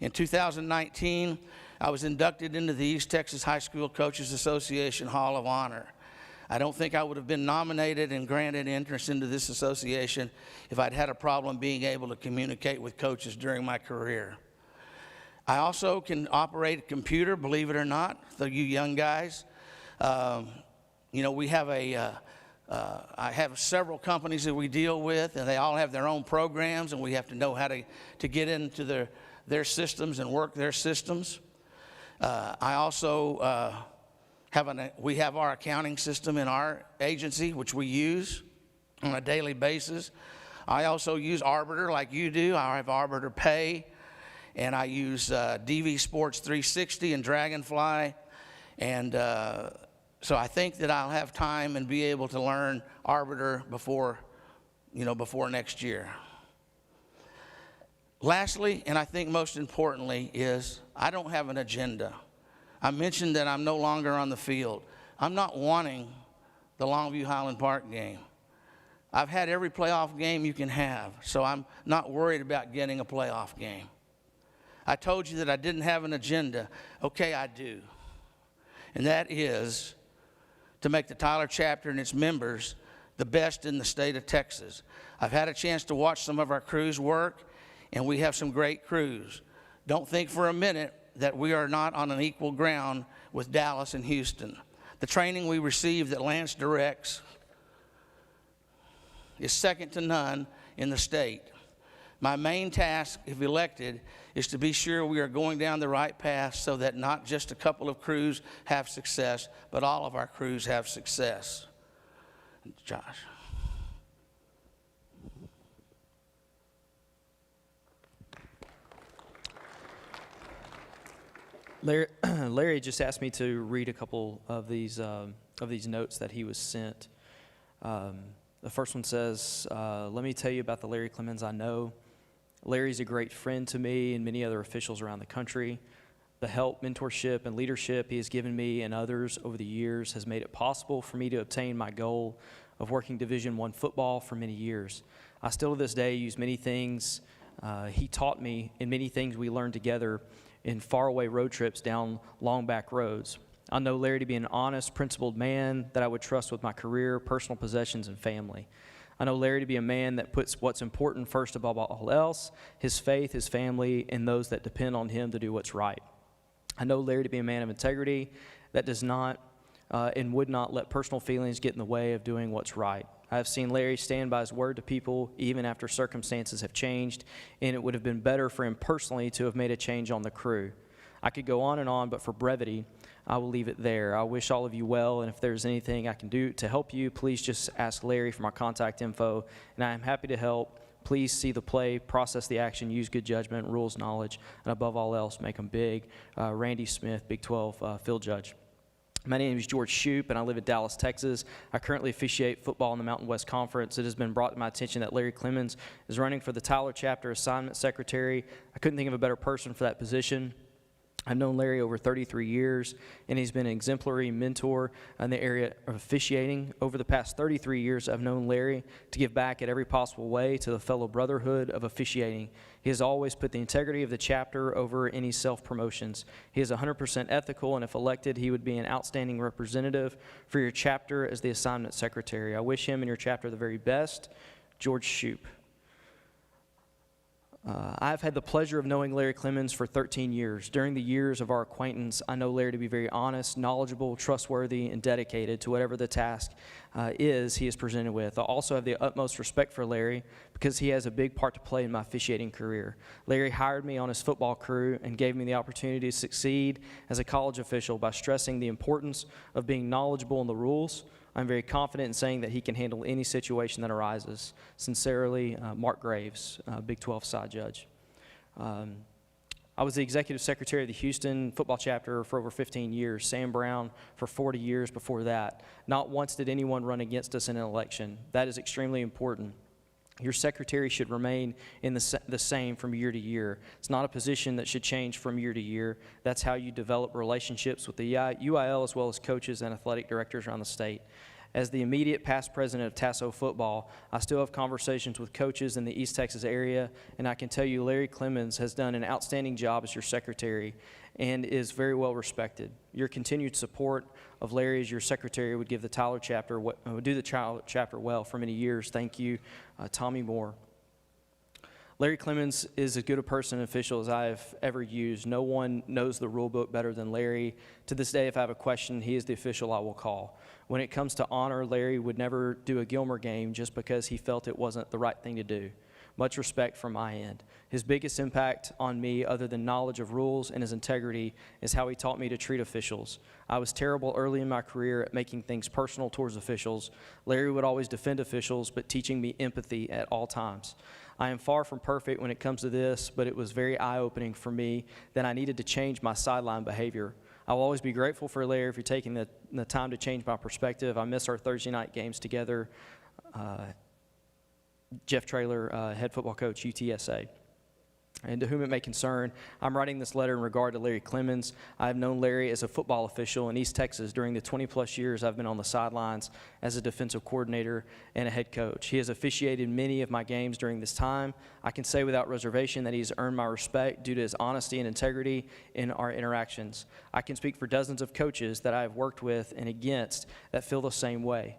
In 2019, I was inducted into the East Texas High School Coaches Association Hall of Honor. I don't think I would have been nominated and granted entrance into this association if I'd had a problem being able to communicate with coaches during my career. I also can operate a computer, believe it or not, for you young guys. You know, we have I have several companies that we deal with, and they all have their own programs, and we have to know how to get into their systems and work their systems. I also we have our accounting system in our agency, which we use on a daily basis. I also use Arbiter like you do. I have Arbiter Pay, and I use DV Sports 360 and Dragonfly. And so I think that I'll have time and be able to learn Arbiter before next year. Lastly, and I think most importantly, is I don't have an agenda. I mentioned that I'm no longer on the field. I'm not wanting the Longview Highland Park game. I've had every playoff game you can have, so I'm not worried about getting a playoff game. I told you that I didn't have an agenda. Okay, I do. And that is to make the Tyler chapter and its members the best in the state of Texas. I've had a chance to watch some of our crews work, and we have some great crews. Don't think for a minute that we are not on an equal ground with Dallas and Houston. The training we receive that Lance directs is second to none in the state. My main task, if elected, is to be sure we are going down the right path so that not just a couple of crews have success, but all of our crews have success. Josh. Larry just asked me to read a couple of these notes that he was sent. The first one says, let me tell you about the Larry Clemens I know. Larry's a great friend to me and many other officials around the country. The help, mentorship, and leadership he has given me and others over the years has made it possible for me to obtain my goal of working Division I football for many years. I still to this day use many things he taught me and many things we learned together in faraway road trips down long back roads. I know Larry to be an honest, principled man that I would trust with my career, personal possessions, and family. I know Larry to be a man that puts what's important first above all else, his faith, his family, and those that depend on him to do what's right. I know Larry to be a man of integrity that does not and would not let personal feelings get in the way of doing what's right. I have seen Larry stand by his word to people even after circumstances have changed, and it would have been better for him personally to have made a change on the crew. I could go on, but for brevity, I will leave it there. I wish all of you well, and if there's anything I can do to help you, please just ask Larry for my contact info, and I am happy to help. Please see the play, process the action, use good judgment, rules knowledge, and above all else, make them big. Randy Smith, Big 12 field judge. My name is George Shoup, and I live in Dallas, Texas. I currently officiate football in the Mountain West Conference. It has been brought to my attention that Larry Clemens is running for the Tyler Chapter Assignment Secretary. I couldn't think of a better person for that position. I've known Larry over 33 years, and he's been an exemplary mentor in the area of officiating. Over the past 33 years, I've known Larry to give back in every possible way to the fellow brotherhood of officiating. He has always put the integrity of the chapter over any self-promotions. He is 100% ethical, and if elected, he would be an outstanding representative for your chapter as the assignment secretary. I wish him and your chapter the very best. George Shoup. I've had the pleasure of knowing Larry Clemens for 13 years. During the years of our acquaintance, I know Larry to be very honest, knowledgeable, trustworthy, and dedicated to whatever the task he is presented with. I also have the utmost respect for Larry because he has a big part to play in my officiating career. Larry hired me on his football crew and gave me the opportunity to succeed as a college official by stressing the importance of being knowledgeable in the rules. I'm very confident in saying that he can handle any situation that arises. Sincerely, Mark Graves, Big 12 side judge. I was the executive secretary of the Houston football chapter for over 15 years, Sam Brown for 40 years before that. Not once did anyone run against us in an election. That is extremely important. Your secretary should remain in the same from year to year. It's not a position that should change from year to year. That's how you develop relationships with the UIL as well as coaches and athletic directors around the state. As the immediate past president of Tasso football, I still have conversations with coaches in the East Texas area, and I can tell you Larry Clemens has done an outstanding job as your secretary and is very well respected. Your continued support of Larry as your secretary would give the Tyler chapter, would do the Tyler chapter well for many years. Thank you, Tommy Moore. Larry Clemens is as good a person and official as I have ever used. No one knows the rule book better than Larry. To this day, if I have a question, he is the official I will call. When it comes to honor, Larry would never do a Gilmer game just because he felt it wasn't the right thing to do. Much respect from my end. His biggest impact on me, other than knowledge of rules and his integrity, is how he taught me to treat officials. I was terrible early in my career at making things personal towards officials. Larry would always defend officials, but teaching me empathy at all times. I am far from perfect when it comes to this, but it was very eye-opening for me that I needed to change my sideline behavior. I will always be grateful for Larry for taking the time to change my perspective. I miss our Thursday night games together. Jeff Traylor, head football coach, UTSA. And to whom it may concern, I'm writing this letter in regard to Larry Clemens. I have known Larry as a football official in East Texas during the 20-plus years I've been on the sidelines as a defensive coordinator and a head coach. He has officiated many of my games during this time. I can say without reservation that he's earned my respect due to his honesty and integrity in our interactions. I can speak for dozens of coaches that I have worked with and against that feel the same way.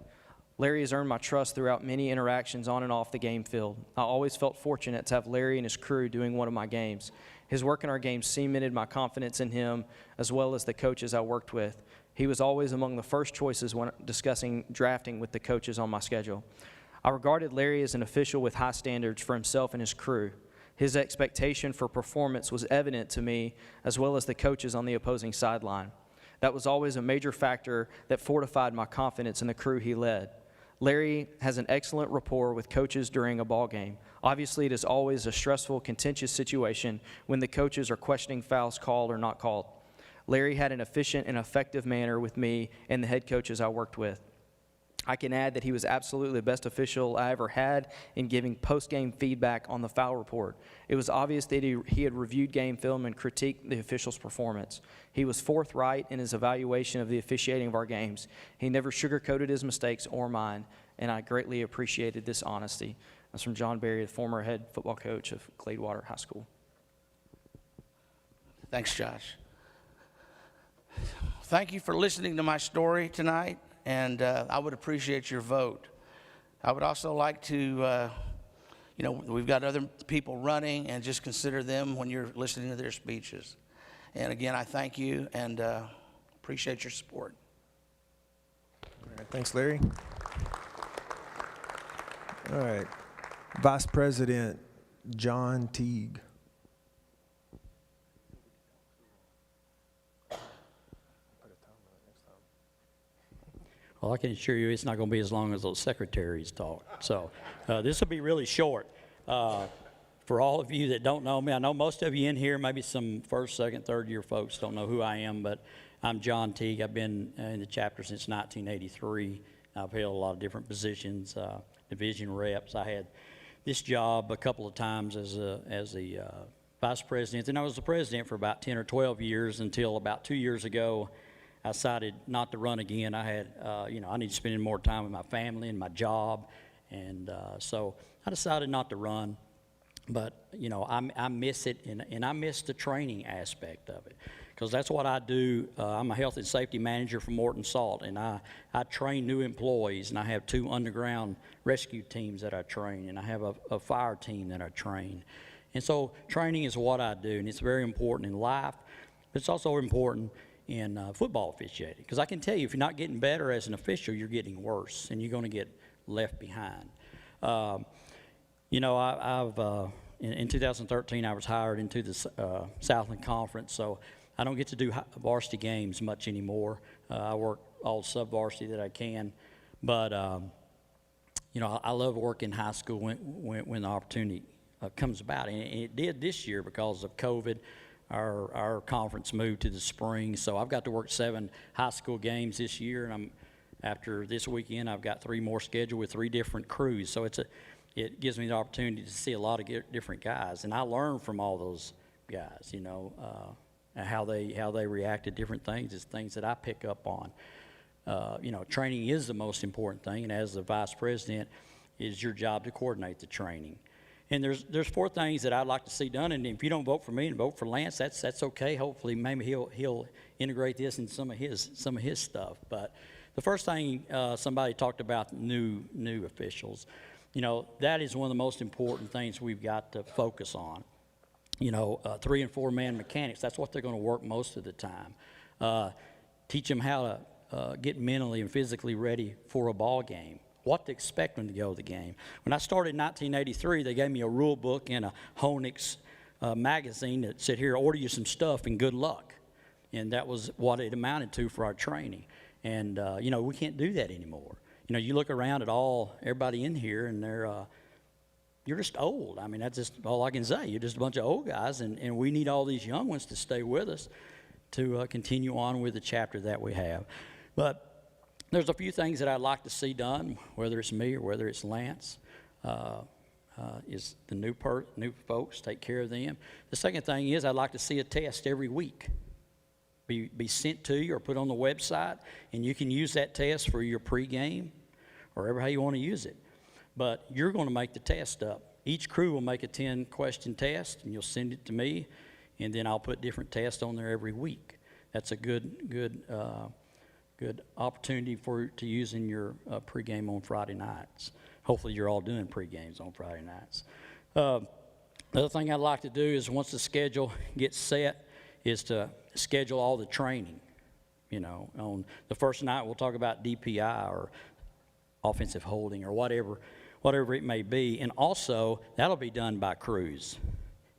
Larry has earned my trust throughout many interactions on and off the game field. I always felt fortunate to have Larry and his crew doing one of my games. His work in our games cemented my confidence in him as well as the coaches I worked with. He was always among the first choices when discussing drafting with the coaches on my schedule. I regarded Larry as an official with high standards for himself and his crew. His expectation for performance was evident to me as well as the coaches on the opposing sideline. That was always a major factor that fortified my confidence in the crew he led. Larry has an excellent rapport with coaches during a ball game. Obviously, it is always a stressful, contentious situation when the coaches are questioning fouls called or not called. Larry had an efficient and effective manner with me and the head coaches I worked with. I can add that he was absolutely the best official I ever had in giving post-game feedback on the foul report. It was obvious that he had reviewed game film and critiqued the official's performance. He was forthright in his evaluation of the officiating of our games. He never sugarcoated his mistakes or mine, and I greatly appreciated this honesty. That's from John Berry, the former head football coach of Gladewater High School. Thanks, Josh. Thank you for listening to my story tonight. And I would appreciate your vote. I would also like to, we've got other people running, and just consider them when you're listening to their speeches. And again, I thank you and appreciate your support. All right, thanks, Larry. All right, Vice President John Teague. Well, I can assure you it's not going to be as long as those secretaries talk. So this will be really short. For all of you that don't know me, I know most of you in here, maybe some first, second, third year folks don't know who I am, but I'm John Teague. I've been in the chapter since 1983. I've held a lot of different positions, division reps. I had this job a couple of times as the vice president, and I was the president for about 10 or 12 years until about 2 years ago. I decided not to run again. I had, I need to spend more time with my family and my job, and so I decided not to run. But, I miss it, and I miss the training aspect of it, because that's what I do. I'm a health and safety manager for Morton Salt, and I train new employees, and I have 2 underground rescue teams that I train, and I have a fire team that I train. And so training is what I do, and it's very important in life, but it's also important in football officiating, because I can tell you, if you're not getting better as an official, you're getting worse, and you're going to get left behind. In 2013, I was hired into the Southland Conference, so I don't get to do varsity games much anymore. I work all sub-varsity that I can, but I love working high school when the opportunity comes about, and it did this year because of COVID. Our conference moved to the spring, so I've got to work 7 high school games this year, and after this weekend, I've got 3 more scheduled with 3 different crews. So it gives me the opportunity to see a lot of different guys, and I learn from all those guys. How they react to different things is things that I pick up on. Training is the most important thing, and as the vice president, it's your job to coordinate the training. And there's 4 things that I'd like to see done, and if you don't vote for me and vote for Lance, that's okay. Hopefully, maybe he'll integrate this in some of his stuff. But the first thing somebody talked about new officials, that is one of the most important things we've got to focus on. 3 and 4 man mechanics, that's what they're going to work most of the time. Teach them how to get mentally and physically ready for a ball game. what to expect when to go to the game. When I started in 1983, they gave me a rule book and a Honix magazine that said, here, order you some stuff and good luck. And that was what it amounted to for our training. And, you know, we can't do that anymore. You know, you look around at everybody in here, and you're just old. I mean, that's just all I can say. You're just a bunch of old guys, and we need all these young ones to stay with us to continue on with the chapter that we have. But there's a few things that I'd like to see done, whether it's me or whether it's Lance, is the new folks, take care of them. The second thing is I'd like to see a test every week. Be sent to you or put on the website, and you can use that test for your pregame or however how you want to use it. But you're going to make the test up. Each crew will make a 10-question test, and you'll send it to me, and then I'll put different tests on there every week. That's a good opportunity to use in your pregame on Friday nights. Hopefully you're all doing pregames on Friday nights. The other thing I'd like to do is once the schedule gets set is to schedule all the training. You know, on the first night we'll talk about DPI or offensive holding or whatever it may be. And also that'll be done by crews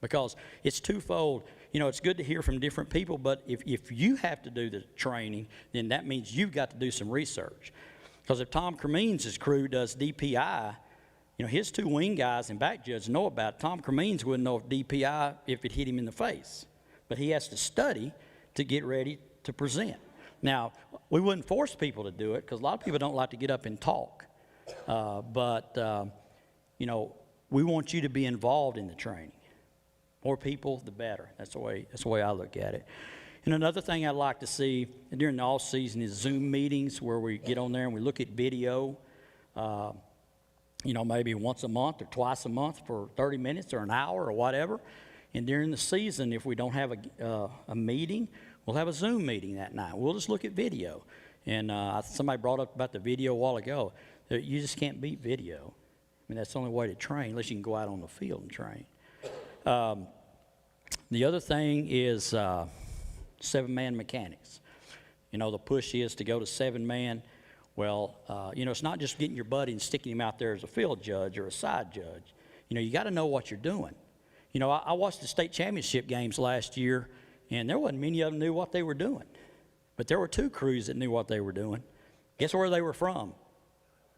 because it's twofold. You know, it's good to hear from different people, but if you have to do the training, then that means you've got to do some research. Because if Tom Cremines' crew does DPI, you know, his two wing guys and back judge know about it. Tom Cremines wouldn't know if DPI if it hit him in the face. But he has to study to get ready to present. Now, we wouldn't force people to do it because a lot of people don't like to get up and talk. You know, we want you to be involved in the training. More people, the better. That's the way I look at it. And another thing I'd like to see during the off season is Zoom meetings where we get on there and we look at video. You know, maybe once a month or twice a month for 30 minutes or an hour or whatever. And during the season, if we don't have a meeting, we'll have a Zoom meeting that night. We'll just look at video. And somebody brought up about the video a while ago. You just can't beat video. I mean, that's the only way to train, unless you can go out on the field and train. The other thing is 7-man mechanics. You know, the push is to go to 7-man. Well, you know, it's not just getting your buddy and sticking him out there as a field judge or a side judge. You know, you got to know what you're doing. You know, I watched the state championship games last year, and there wasn't many of them knew what they were doing. But there were 2 crews that knew what they were doing. Guess where they were from?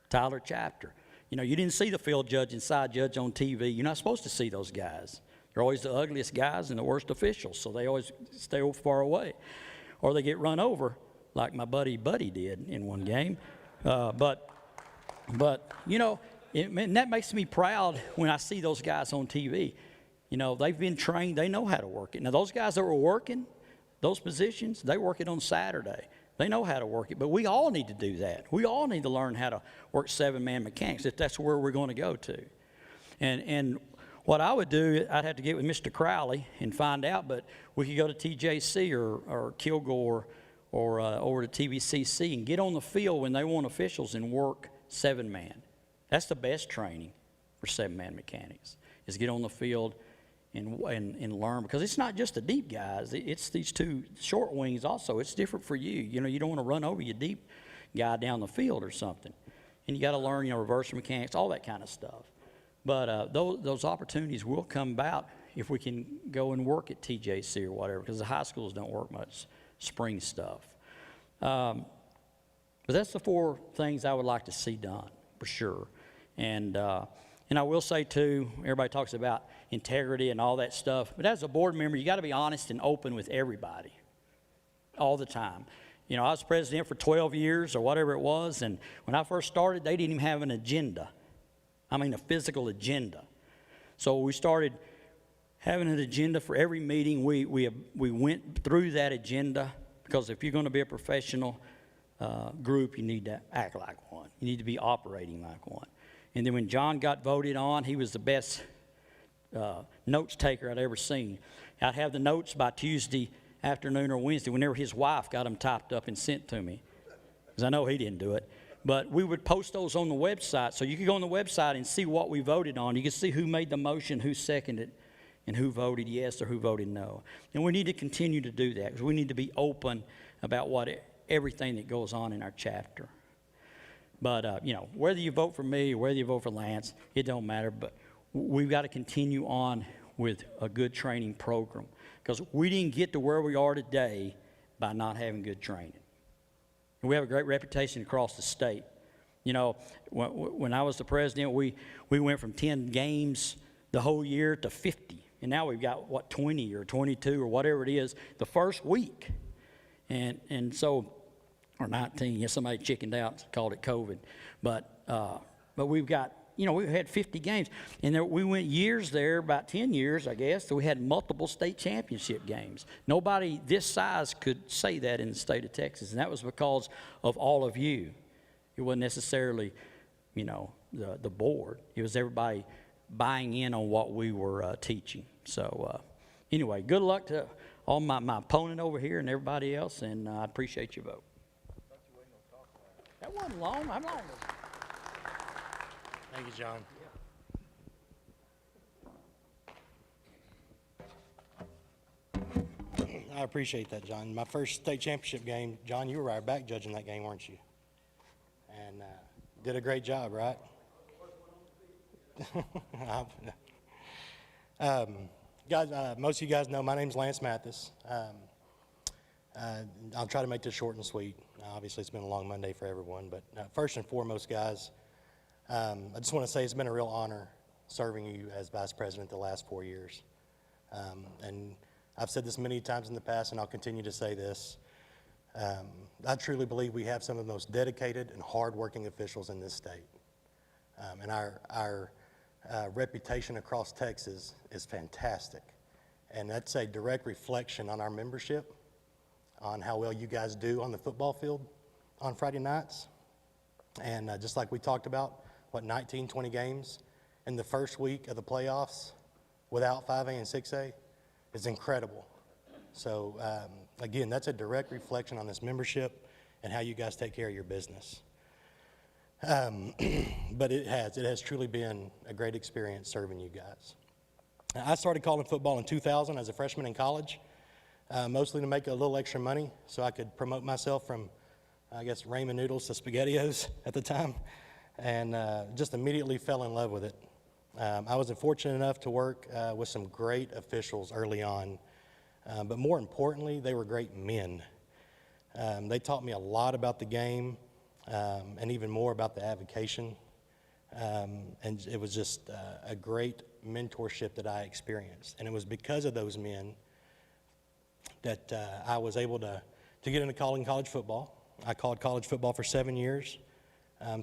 Tyler Chapter. You know, you didn't see the field judge and side judge on TV. You're not supposed to see those guys. They're always the ugliest guys and the worst officials, so they always stay far away. Or they get run over, like my buddy Buddy did in one game. But you know, and that makes me proud when I see those guys on TV. You know, they've been trained. They know how to work it. Now, those guys that were working those positions, they work it on Saturday. They know how to work it. But we all need to do that. We all need to learn how to work 7-man mechanics if that's where we're going to go to. And what I would do, I'd have to get with Mr. Crowley and find out, but we could go to TJC or Kilgore or over to TVCC and get on the field when they want officials and work 7-man. That's the best training for 7-man mechanics, is get on the field and learn, because it's not just the deep guys, it's these 2 short wings also. It's different for you. You know, you don't want to run over your deep guy down the field or something. And you got to learn, you know, reverse mechanics, all that kind of stuff. But those opportunities will come about if we can go and work at TJC or whatever, because the high schools don't work much spring stuff. But that's the 4 things I would like to see done, for sure. And I will say, too, everybody talks about integrity and all that stuff. But as a board member, you got to be honest and open with everybody all the time. You know, I was president for 12 years or whatever it was, and when I first started, they didn't even have an agenda. I mean, a physical agenda. So we started having an agenda for every meeting. We went through that agenda, because if you're going to be a professional group, you need to act like one. You need to be operating like one. And then when John got voted on, he was the best notes taker I'd ever seen. I'd have the notes by Tuesday afternoon or Wednesday whenever his wife got them typed up and sent to me, because I know he didn't do it. But we would post those on the website, so you could go on the website and see what we voted on. You could see who made the motion, who seconded it, and who voted yes or who voted no. And we need to continue to do that, because we need to be open about everything that goes on in our chapter. But, you know, whether you vote for me or whether you vote for Lance, it don't matter. But we've got to continue on with a good training program, because we didn't get to where we are today by not having good training. And we have a great reputation across the state. You know, when I was the president, we went from 10 games the whole year to 50. And now we've got, what, 20 or 22 or whatever it is the first week. And so, or 19, yeah, somebody chickened out, called it COVID. But we've got, you know, we've had 50 games. And we went years there, about 10 years, I guess, so we had multiple state championship games. Nobody this size could say that in the state of Texas, and that was because of all of you. It wasn't necessarily, you know, the board. It was everybody buying in on what we were teaching. So anyway, good luck to all my opponent over here and everybody else, and I appreciate your vote. That wasn't long. How long was it? Thank you, John. I appreciate that, John. My first state championship game, John, you were right back judging that game, weren't you? And did a great job, right? Guys, most of you guys know my name's Lance Mathis. I'll try to make this short and sweet. Obviously, it's been a long Monday for everyone, but first and foremost, guys, I just want to say it's been a real honor serving you as vice president the last 4 years. And I've said this many times in the past, and I'll continue to say this. I truly believe we have some of the most dedicated and hardworking officials in this state. And our reputation across Texas is fantastic. And that's a direct reflection on our membership, on how well you guys do on the football field on Friday nights. And just like we talked about, 19, 20 games in the first week of the playoffs without 5A and 6A is incredible. So again, that's a direct reflection on this membership and how you guys take care of your business. But it has truly been a great experience serving you guys. I started calling football in 2000 as a freshman in college, mostly to make a little extra money so I could promote myself from, I guess, ramen noodles to SpaghettiOs at the time, and just immediately fell in love with it. I was fortunate enough to work with some great officials early on, but more importantly, they were great men. They taught me a lot about the game, and even more about the avocation, and it was just a great mentorship that I experienced. And it was because of those men that I was able to get into calling college football. I called college football for 7 years,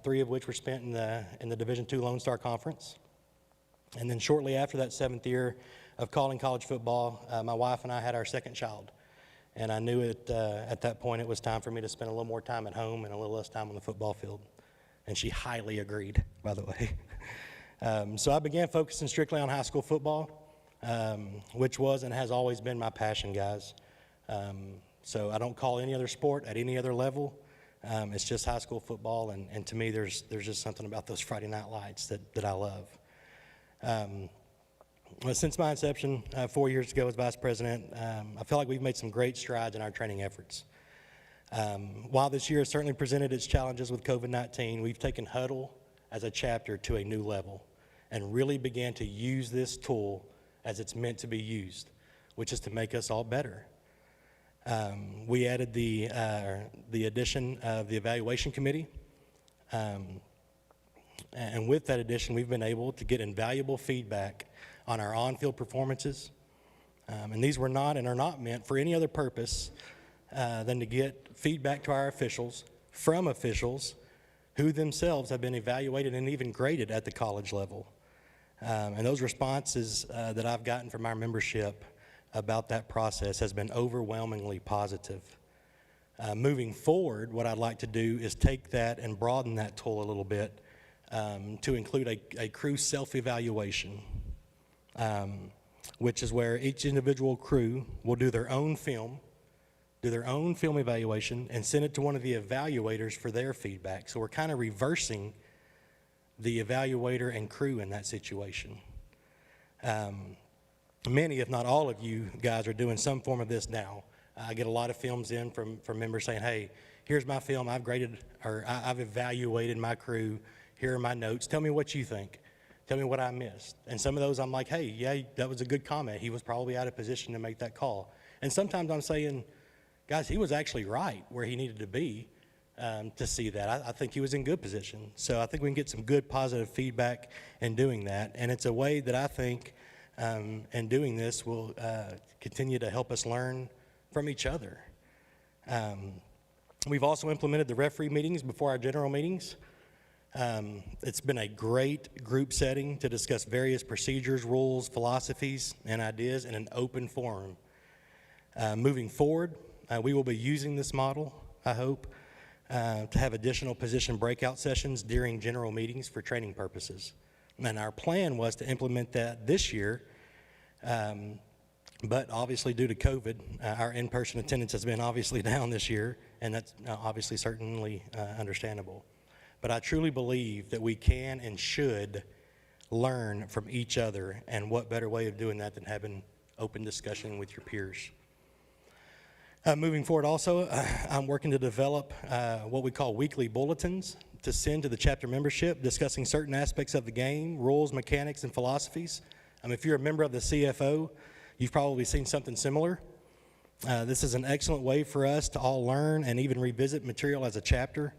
3 of which were spent in the Division II Lone Star Conference. And then shortly after that 7th year of calling college football, my wife and I had our second child. And I knew at that point it was time for me to spend a little more time at home and a little less time on the football field. And she highly agreed, by the way. So I began focusing strictly on high school football, which was and has always been my passion, guys. So I don't call any other sport at any other level. It's just high school football, and to me there's just something about those Friday night lights that I love. Well, since my inception 4 years ago as vice president, I feel like we've made some great strides in our training efforts. While this year has certainly presented its challenges with COVID-19, we've taken Huddle as a chapter to a new level and really began to use this tool as it's meant to be used, which is to make us all better. We added the addition of the evaluation committee. And with that addition, we've been able to get invaluable feedback on our on-field performances. And these were not and are not meant for any other purpose than to get feedback to our officials from officials who themselves have been evaluated and even graded at the college level. And those responses that I've gotten from our membership about that process has been overwhelmingly positive. Moving forward, what I'd like to do is take that and broaden that tool a little bit to include a crew self-evaluation, which is where each individual crew will do their own film evaluation, and send it to one of the evaluators for their feedback. So we're kind of reversing the evaluator and crew in that situation. Many, if not all of you guys, are doing some form of this now. I get a lot of films in from members saying, hey, here's my film, I've graded, or I've evaluated my crew, here are my notes, tell me what you think. Tell me what I missed. And some of those I'm like, hey, yeah, that was a good comment. He was probably out of position to make that call. And sometimes I'm saying, guys, he was actually right where he needed to be to see that. I think he was in good position. So I think we can get some good positive feedback in doing that. And it's a way that I think in doing this will continue to help us learn from each other. We've also implemented the referee meetings before our general meetings. It's been a great group setting to discuss various procedures, rules, philosophies, and ideas in an open forum. Moving forward, we will be using this model, I hope, to have additional position breakout sessions during general meetings for training purposes. And our plan was to implement that this year, but obviously due to COVID, our in-person attendance has been obviously down this year, and that's obviously certainly understandable. But I truly believe that we can and should learn from each other, and what better way of doing that than having open discussion with your peers. Moving forward also, I'm working to develop what we call weekly bulletins to send to the chapter membership discussing certain aspects of the game, rules, mechanics, and philosophies. If you're a member of the CFO, you've probably seen something similar. This is an excellent way for us to all learn and even revisit material as a chapter.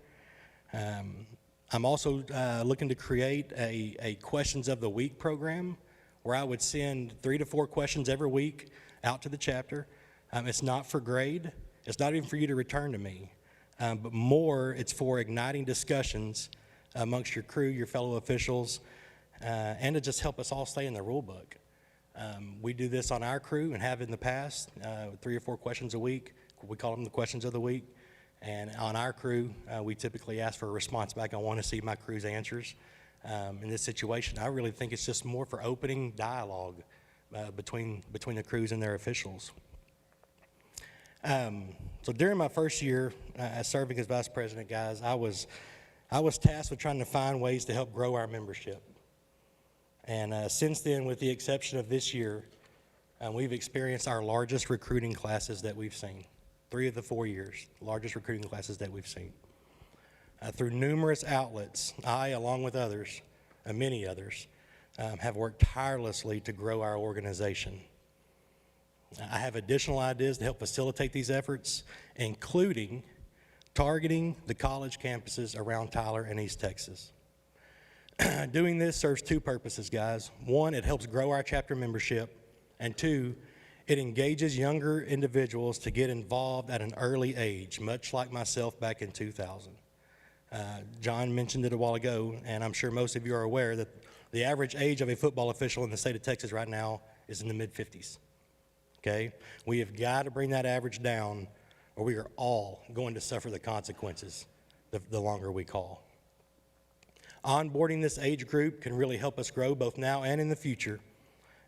I'm also looking to create a questions of the week program where I would send 3 to 4 questions every week out to the chapter. It's not for grade. It's not even for you to return to me, but more it's for igniting discussions amongst your crew, your fellow officials, and to just help us all stay in the rule book. We do this on our crew and have in the past, 3 or 4 questions a week. We call them the questions of the week. And on our crew, we typically ask for a response back. I want to see my crew's answers. In this situation, I really think it's just more for opening dialogue between the crews and their officials. So during my first year as serving as vice president, guys, I was tasked with trying to find ways to help grow our membership. And since then, with the exception of this year, we've experienced our largest recruiting classes that we've seen. 3 of the 4 years, largest recruiting classes that we've seen. Through numerous outlets, I, along with others, many others, have worked tirelessly to grow our organization. I have additional ideas to help facilitate these efforts, including targeting the college campuses around Tyler and East Texas. Doing this serves 2 purposes, guys. 1, it helps grow our chapter membership, and 2, it engages younger individuals to get involved at an early age, much like myself back in 2000. John mentioned it a while ago, and I'm sure most of you are aware that the average age of a football official in the state of Texas right now is in the mid-50s. Okay? We have got to bring that average down, or we are all going to suffer the consequences the longer we call. Onboarding this age group can really help us grow both now and in the future,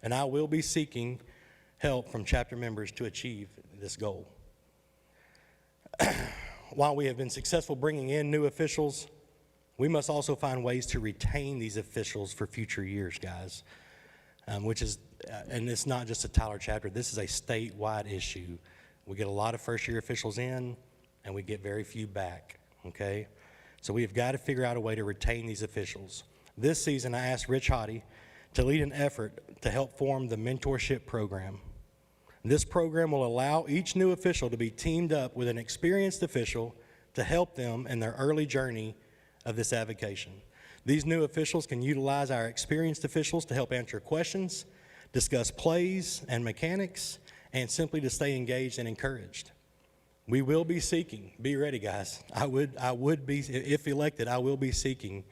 and I will be seeking help from chapter members to achieve this goal. While we have been successful bringing in new officials, we must also find ways to retain these officials for future years, guys, which is, and it's not just a Tyler chapter, this is a statewide issue. We get a lot of first-year officials in, and we get very few back, okay? So we have got to figure out a way to retain these officials. This season, I asked Rich Hottie to lead an effort to help form the mentorship program. This program will allow each new official to be teamed up with an experienced official to help them in their early journey of this avocation. These new officials can utilize our experienced officials to help answer questions, discuss plays and mechanics, and simply to stay engaged and encouraged. We will be seeking, be ready guys, I would be, if elected, I will be seeking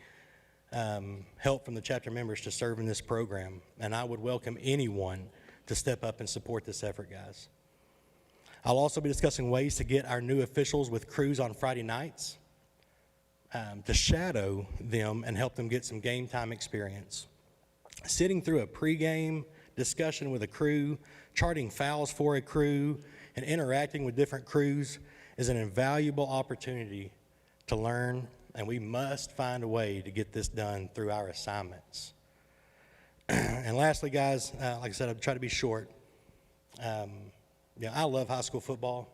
help from the chapter members to serve in this program, and I would welcome anyone to step up and support this effort, guys. I'll also be discussing ways to get our new officials with crews on Friday nights to shadow them and help them get some game time experience. Sitting through a pregame discussion with a crew, charting fouls for a crew, and interacting with different crews is an invaluable opportunity to learn, and we must find a way to get this done through our assignments. And lastly, guys, like I said, I'll try to be short. I love high school football.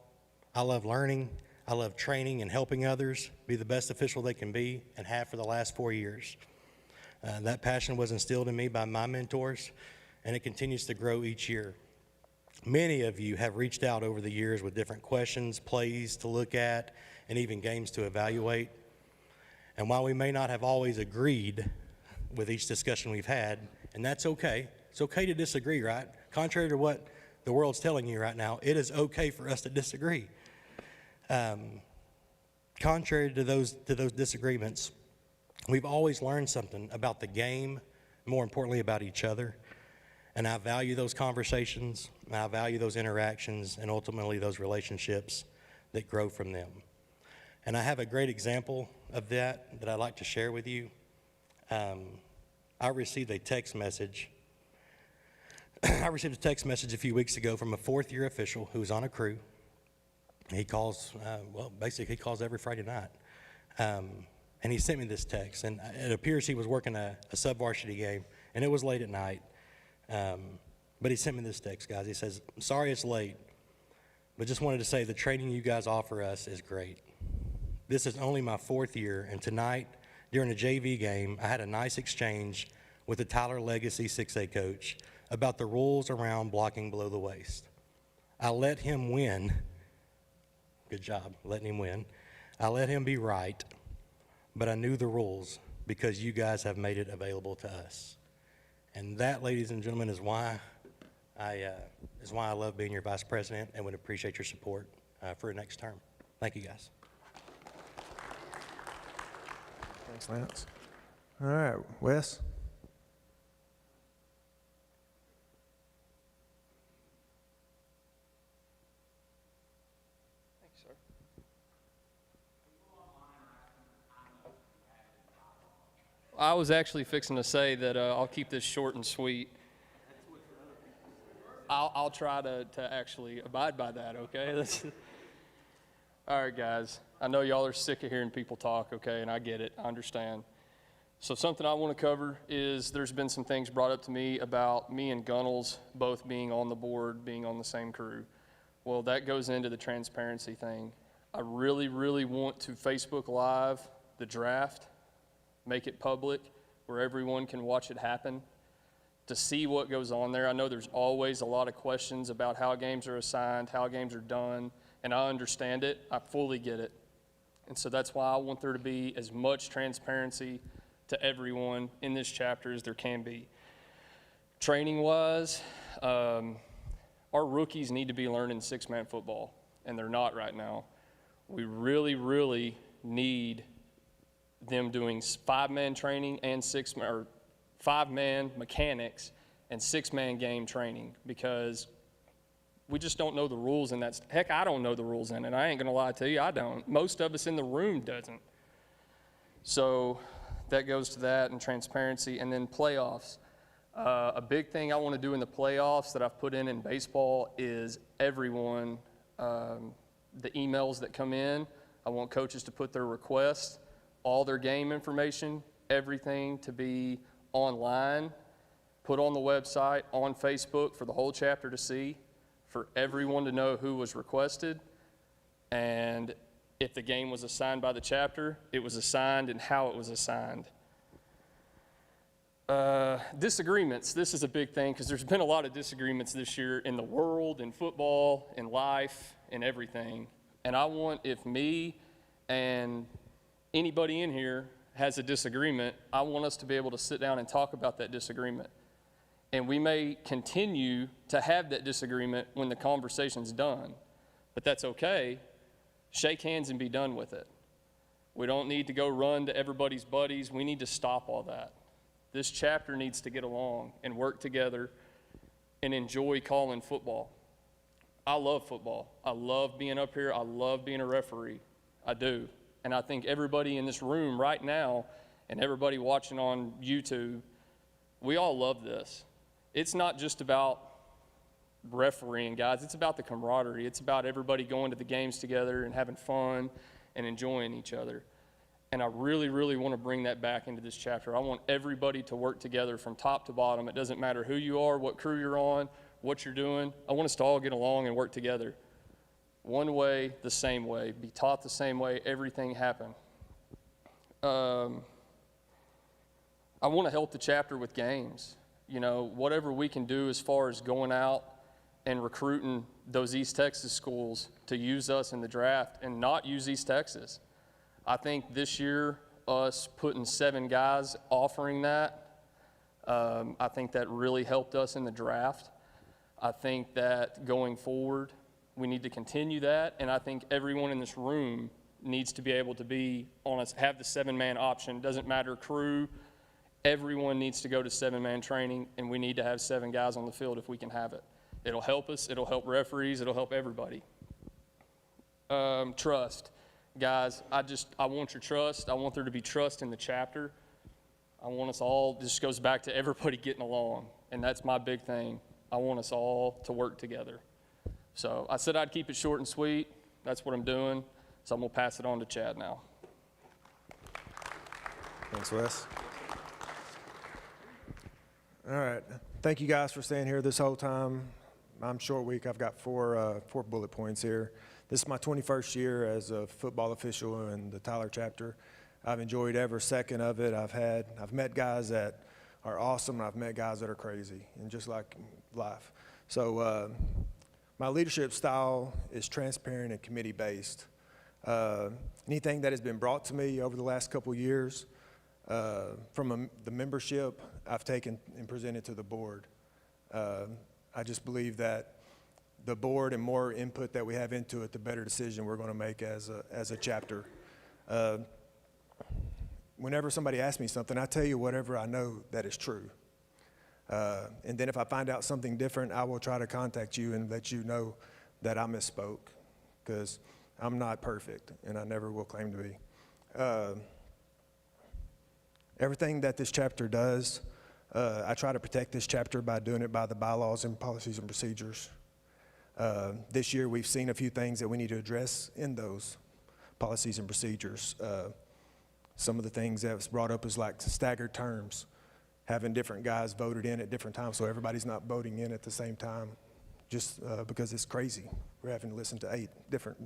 I love learning. I love training and helping others be the best official they can be and have for the last 4 years. That passion was instilled in me by my mentors, and it continues to grow each year. Many of you have reached out over the years with different questions, plays to look at, and even games to evaluate. And while we may not have always agreed with each discussion we've had, and that's okay, it's okay to disagree, right? Contrary to what the world's telling you right now, it is okay for us to disagree. Contrary to those disagreements, we've always learned something about the game, more importantly about each other. And I value those conversations, and I value those interactions, and ultimately those relationships that grow from them. And I have a great example of that I'd like to share with you. I received a text message. I received a text message a few weeks ago from a fourth-year official who was on a crew. He calls, basically he calls every Friday night. And he sent me this text, and it appears he was working a sub-varsity game, and it was late at night. But he sent me this text, guys. He says, "Sorry it's late, but just wanted to say the training you guys offer us is great. This is only my 4th year, and tonight, during a JV game, I had a nice exchange with the Tyler Legacy 6A coach about the rules around blocking below the waist. I let him win. Good job, letting him win. I let him be right, but I knew the rules because you guys have made it available to us." And that, ladies and gentlemen, is why I love being your vice president and would appreciate your support for the next term. Thank you, guys. Thanks, Lance. All right, Wes? Thanks, sir. I was actually fixing to say that I'll keep this short and sweet. I'll try to actually abide by that, okay? All right, guys. I know y'all are sick of hearing people talk, okay, and I get it. I understand. So something I want to cover is there's been some things brought up to me about me and Gunnels both being on the board, being on the same crew. Well, that goes into the transparency thing. I really, really want to Facebook Live the draft, make it public where everyone can watch it happen, to see what goes on there. I know there's always a lot of questions about how games are assigned, how games are done, and I understand it. I fully get it. And so that's why I want there to be as much transparency to everyone in this chapter as there can be. Training-wise, our rookies need to be learning six-man football, and they're not right now. We really, really need them doing five-man training and five-man mechanics and six-man game training, because we just don't know the rules in that. Heck, I don't know the rules in it. I ain't gonna lie to you, I don't. Most of us in the room doesn't. So that goes to that and transparency. And then playoffs. A big thing I want to do in the playoffs that I've put in baseball is everyone, the emails that come in, I want coaches to put their requests, all their game information, everything to be online, put on the website, on Facebook for the whole chapter to see, for everyone to know who was requested, and if the game was assigned by the chapter, it was assigned and how it was assigned. Disagreements, this is a big thing because there's been a lot of disagreements this year in the world, in football, in life, in everything. And I want, if me and anybody in here has a disagreement, I want us to be able to sit down and talk about that disagreement. And we may continue to have that disagreement when the conversation's done, but that's okay. Shake hands and be done with it. We don't need to go run to everybody's buddies. We need to stop all that. This chapter needs to get along and work together and enjoy calling football. I love football. I love being up here. I love being a referee. I do. And I think everybody in this room right now and everybody watching on YouTube, we all love this. It's not just about refereeing, guys. It's about the camaraderie. It's about everybody going to the games together and having fun and enjoying each other. And I really, really want to bring that back into this chapter. I want everybody to work together from top to bottom. It doesn't matter who you are, what crew you're on, what you're doing. I want us to all get along and work together. one way, the same way, be taught the same way, everything happen. I want to help the chapter with games. You know, whatever we can do as far as going out and recruiting those East Texas schools to use us in the draft and not use East Texas. I think this year, us putting 7 guys offering that, I think that really helped us in the draft. I think that going forward, we need to continue that, and I think everyone in this room needs to be able to be on us, have the 7-man option. Doesn't matter crew, everyone needs to go to 7-man training, and we need to have 7 guys on the field if we can have it. It'll help us, it'll help referees, it'll help everybody. Trust. Guys, I want your trust. I want there to be trust in the chapter. I want us all, this goes back to everybody getting along, and that's my big thing. I want us all to work together. So I said I'd keep it short and sweet. That's what I'm doing. So I'm going to pass it on to Chad now. Thanks, Wes. All right. Thank you guys for staying here this whole time. I'm short week. I've got four bullet points here. This is my 21st year as a football official in the Tyler chapter. I've enjoyed every second of it. I've met guys that are awesome, and I've met guys that are crazy, and just like life. So my leadership style is transparent and committee-based. Anything that has been brought to me over the last couple of years from the membership, I've taken and presented to the board. I just believe that the board and more input that we have into it, the better decision we're going to make as a chapter. Whenever somebody asks me something, I tell you whatever I know that is true. And then if I find out something different, I will try to contact you and let you know that I misspoke, because I'm not perfect, and I never will claim to be. Everything that this chapter does, I try to protect this chapter by doing it by the bylaws and policies and procedures. This year, we've seen a few things that we need to address in those policies and procedures. Some of the things that was brought up is like staggered terms, having different guys voted in at different times, so everybody's not voting in at the same time, just because it's crazy. We're having to listen to 8 different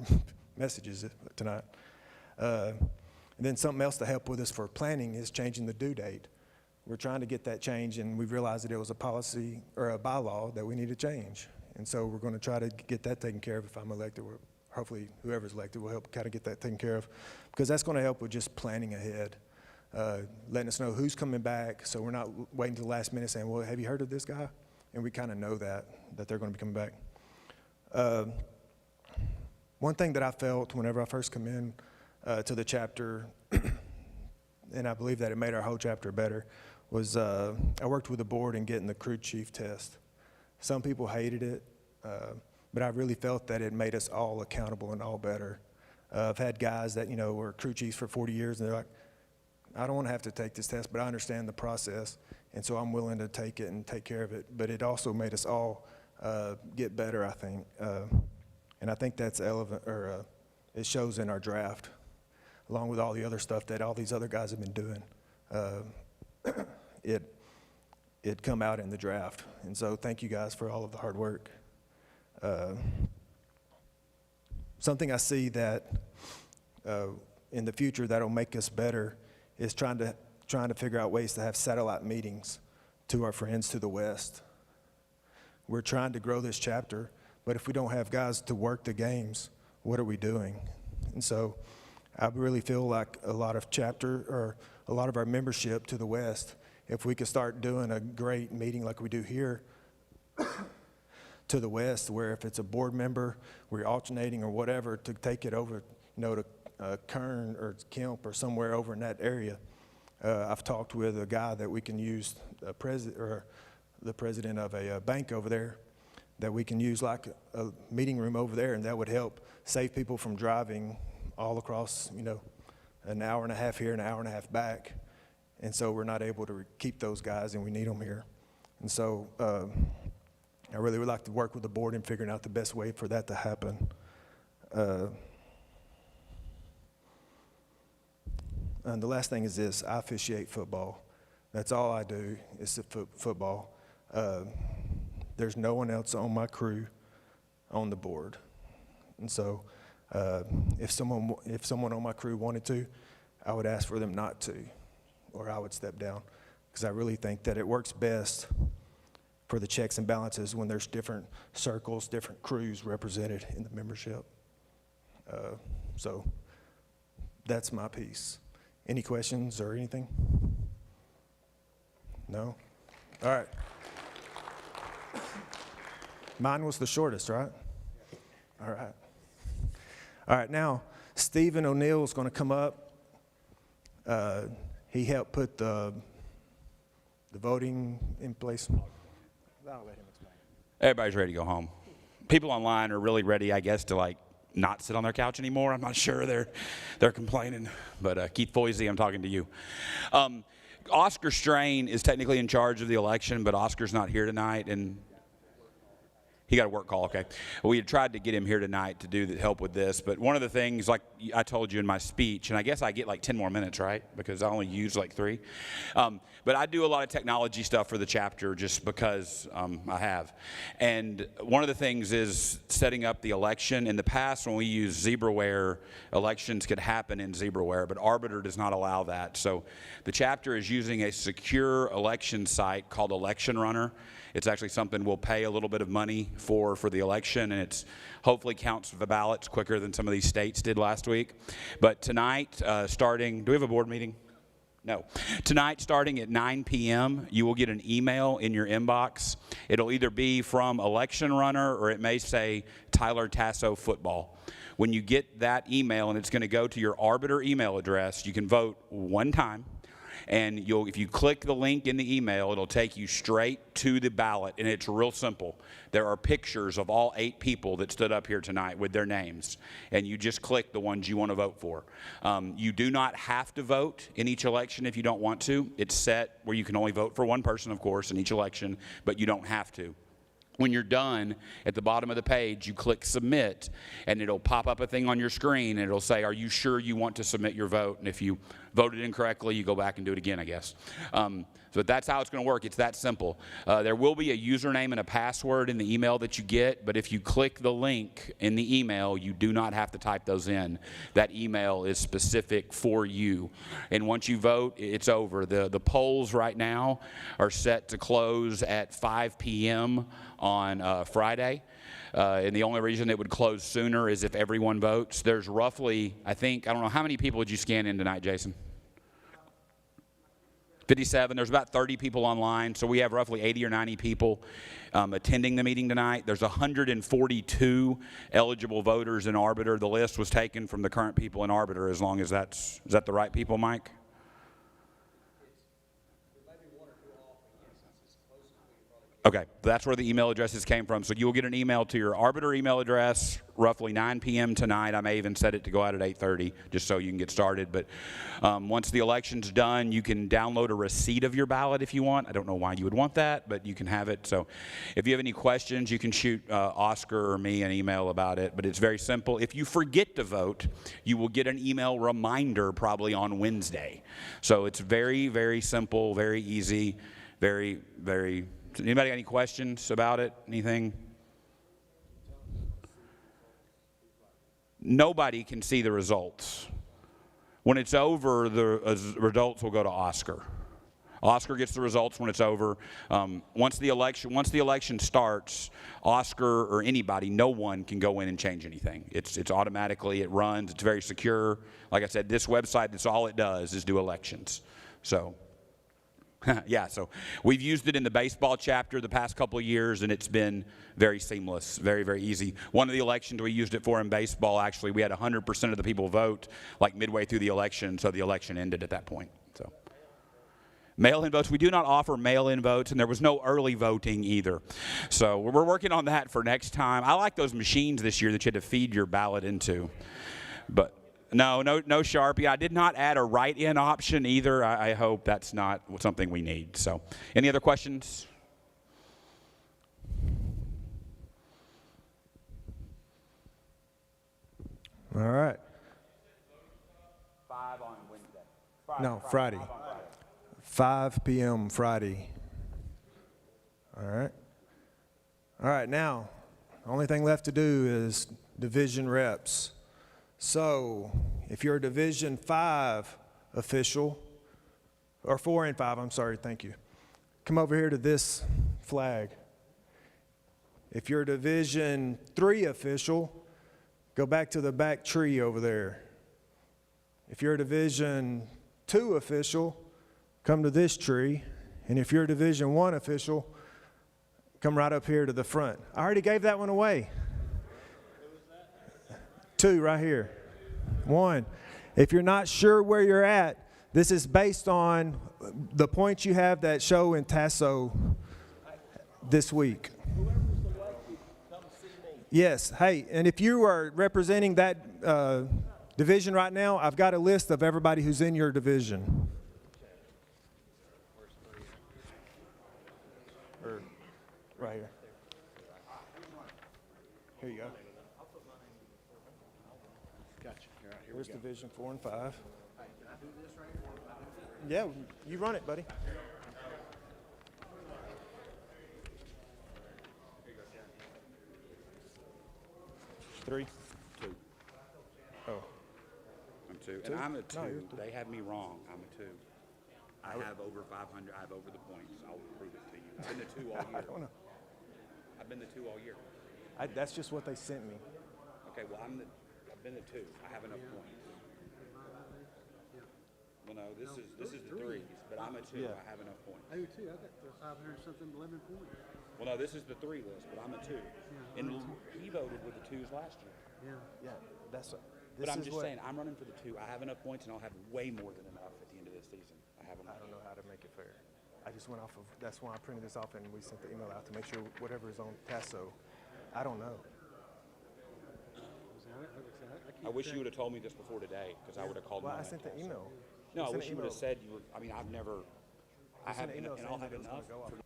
messages tonight. And then something else to help with us for planning is changing the due date. We're trying to get that change, and we realized that it was a policy or a bylaw that we need to change. And so we're going to try to get that taken care of if I'm elected. Hopefully whoever's elected will help kind of get that taken care of, because that's going to help with just planning ahead, letting us know who's coming back, so we're not waiting to the last minute saying, well, have you heard of this guy? And we kind of know that they're going to be coming back. One thing that I felt whenever I first come in to the chapter, and I believe that it made our whole chapter better, was I worked with the board in getting the crew chief test. Some people hated it, but I really felt that it made us all accountable and all better. I've had guys that, were crew chiefs for 40 years, and they're like, I don't want to have to take this test, but I understand the process, and so I'm willing to take it and take care of it. But it also made us all get better, I think. And I think that's it shows in our draft, along with all the other stuff that all these other guys have been doing. It come out in the draft. And so thank you guys for all of the hard work. Something I see that in the future that'll make us better is trying to figure out ways to have satellite meetings to our friends to the west. We're trying to grow this chapter, but if we don't have guys to work the games, what are we doing? And so I really feel like a lot of our membership to the west, if we could start doing a great meeting like we do here to the west, where if it's a board member, we're alternating or whatever to take it over, to Kern or Kemp or somewhere over in that area. I've talked with a guy that we can use, the president of a bank over there, that we can use like a meeting room over there, and that would help save people from driving all across, an hour and a half here, an hour and a half back. And so we're not able to keep those guys, and we need them here. And so I really would like to work with the board in figuring out the best way for that to happen. And the last thing is this: I officiate football. That's all I do is football. There's no one else on my crew on the board. And so if someone on my crew wanted to, I would ask for them not to, or I would step down, because I really think that it works best for the checks and balances when there's different circles, different crews represented in the membership. So that's my piece. Any questions or anything? No? All right. Mine was the shortest, right? All right. All right, now, Stephen O'Neill is going to come up. He helped put the voting in place. I'll let him explain. Everybody's ready to go home. People online are really ready, I guess, to like not sit on their couch anymore. I'm not sure they're complaining, but Keith Foisey, I'm talking to you. Oscar Strain is technically in charge of the election, but Oscar's not here tonight, and he got a work call, okay. We had tried to get him here tonight to do help with this, but one of the things, like I told you in my speech, and I guess I get like 10 more minutes, right? Because I only use like 3. But I do a lot of technology stuff for the chapter just because I have. And one of the things is setting up the election. In the past, when we used ZebraWare, elections could happen in ZebraWare, but Arbiter does not allow that. So the chapter is using a secure election site called Election Runner. It's actually something we'll pay a little bit of money for the election, and it's hopefully counts the ballots quicker than some of these states did last week. But tonight, starting, do we have a board meeting? No. Tonight, starting at 9 p.m., you will get an email in your inbox. It'll either be from Election Runner or it may say Tyler Tasso Football. When you get that email, and it's going to go to your Arbiter email address, you can vote one time. And if you click the link in the email, it'll take you straight to the ballot, and it's real simple. There are pictures of all 8 people that stood up here tonight with their names, and you just click the ones you want to vote for. You do not have to vote in each election if you don't want to. It's set where you can only vote for one person, of course, in each election, but you don't have to. When you're done, at the bottom of the page, you click submit, and it'll pop up a thing on your screen, and it'll say, are you sure you want to submit your vote? And if you voted incorrectly, you go back and do it again, I guess. So that's how it's going to work. It's that simple. There will be a username and a password in the email that you get, but if you click the link in the email, you do not have to type those in. That email is specific for you. And once you vote, it's over. The polls right now are set to close at 5 p.m. on Friday. And the only reason it would close sooner is if everyone votes. There's roughly, I don't know, how many people did you scan in tonight, Jason? 57. There's about 30 people online, so we have roughly 80 or 90 people attending the meeting tonight. There's 142 eligible voters in Arbiter. The list was taken from the current people in Arbiter, as long as is that the right people, Mike? Okay, that's where the email addresses came from. So you'll get an email to your Arbiter email address roughly 9 p.m. tonight. I may even set it to go out at 8:30 just so you can get started. But once the election's done, you can download a receipt of your ballot if you want. I don't know why you would want that, but you can have it. So if you have any questions, you can shoot Oscar or me an email about it. But it's very simple. If you forget to vote, you will get an email reminder probably on Wednesday. So it's very, very simple, very easy, very, very... Anybody got any questions about it? Anything? Nobody can see the results. When it's over, the results will go to Oscar. Oscar gets the results when it's over. Once the election starts, Oscar or anybody, no one can go in and change anything. It's automatically, it runs, it's very secure. Like I said, this website, that's all it does is do elections. So... yeah, so we've used it in the baseball chapter the past couple of years, and it's been very seamless, very, very easy. One of the elections we used it for in baseball, actually, we had 100% of the people vote like midway through the election, so the election ended at that point. So, mail-in votes, we do not offer mail-in votes, and there was no early voting either. So we're working on that for next time. I like those machines this year that you had to feed your ballot into, but... No Sharpie. I did not add a write-in option either. I hope that's not something we need. So, any other questions? All right. 5 on Wednesday. Friday. 5 p.m. Friday. All right. All right, now, the only thing left to do is division reps. So if you're a Division 5 official, or 4 and 5, I'm sorry, thank you. Come over here to this flag. If you're a Division 3 official, go back to the back tree over there. If you're a Division 2 official, come to this tree. And if you're a Division 1 official, come right up here to the front. I already gave that one away. 2 right here. 1. If you're not sure where you're at, this is based on the points you have that show in Tasso this week. Yes. Hey, and if you are representing that division right now, I've got a list of everybody who's in your division. Right here. Here you go. Gotcha. Here's Division 4 and 5. Yeah, you run it, buddy. Three. 2. Oh. I'm 2. Two? And I'm a No, 2. you're 3. They have me wrong. I'm a 2. I have over 500. I have over the points. I'll prove it to you. I've been the 2 all year. I don't know. I've been the 2 all year. That's just what they sent me. Okay, well, I've been the 2. I have enough points. Well, no, this is the 3s, but I'm a 2. Yeah. I have enough points. I do too. I got 500-something, 11 points. Well, no, this is the 3 list, but I'm a 2. And he voted with the 2s last year. Yeah, that's. But I'm just saying, I'm running for the 2. I have enough points, and I'll have way more than enough at the end of this season. I don't know how to make it fair. I just went off of. That's why I printed this off, and we sent the email out to make sure whatever is on Tasso. I don't know. I wish you would have told me this before today, because I would have called. Well, I sent the email. No, I sent wish an you would have email. said you were. I mean, I've never. I sent have, an email and I'll saying have that it was gonna enough. go off. For,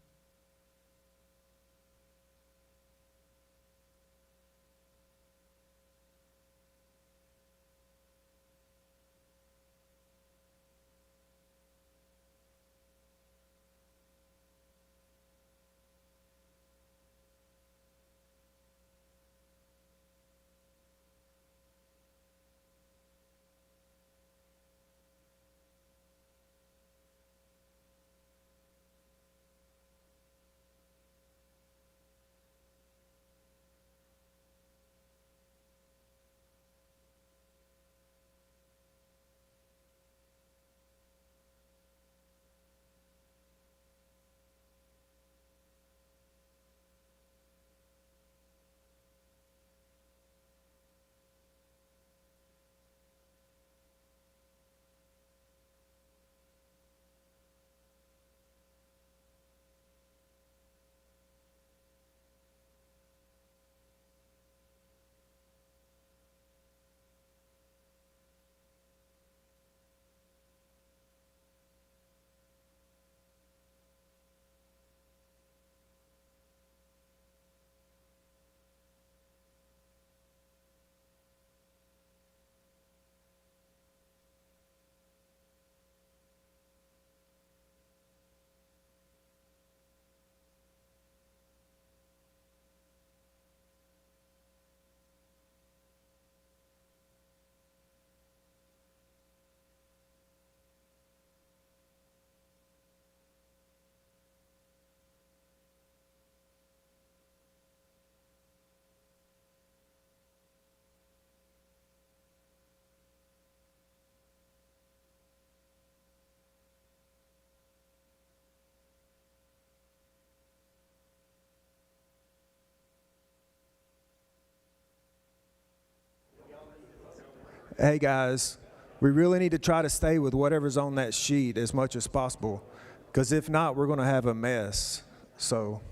Hey guys, we really need to try to stay with whatever's on that sheet as much as possible, because if not, we're going to have a mess. So.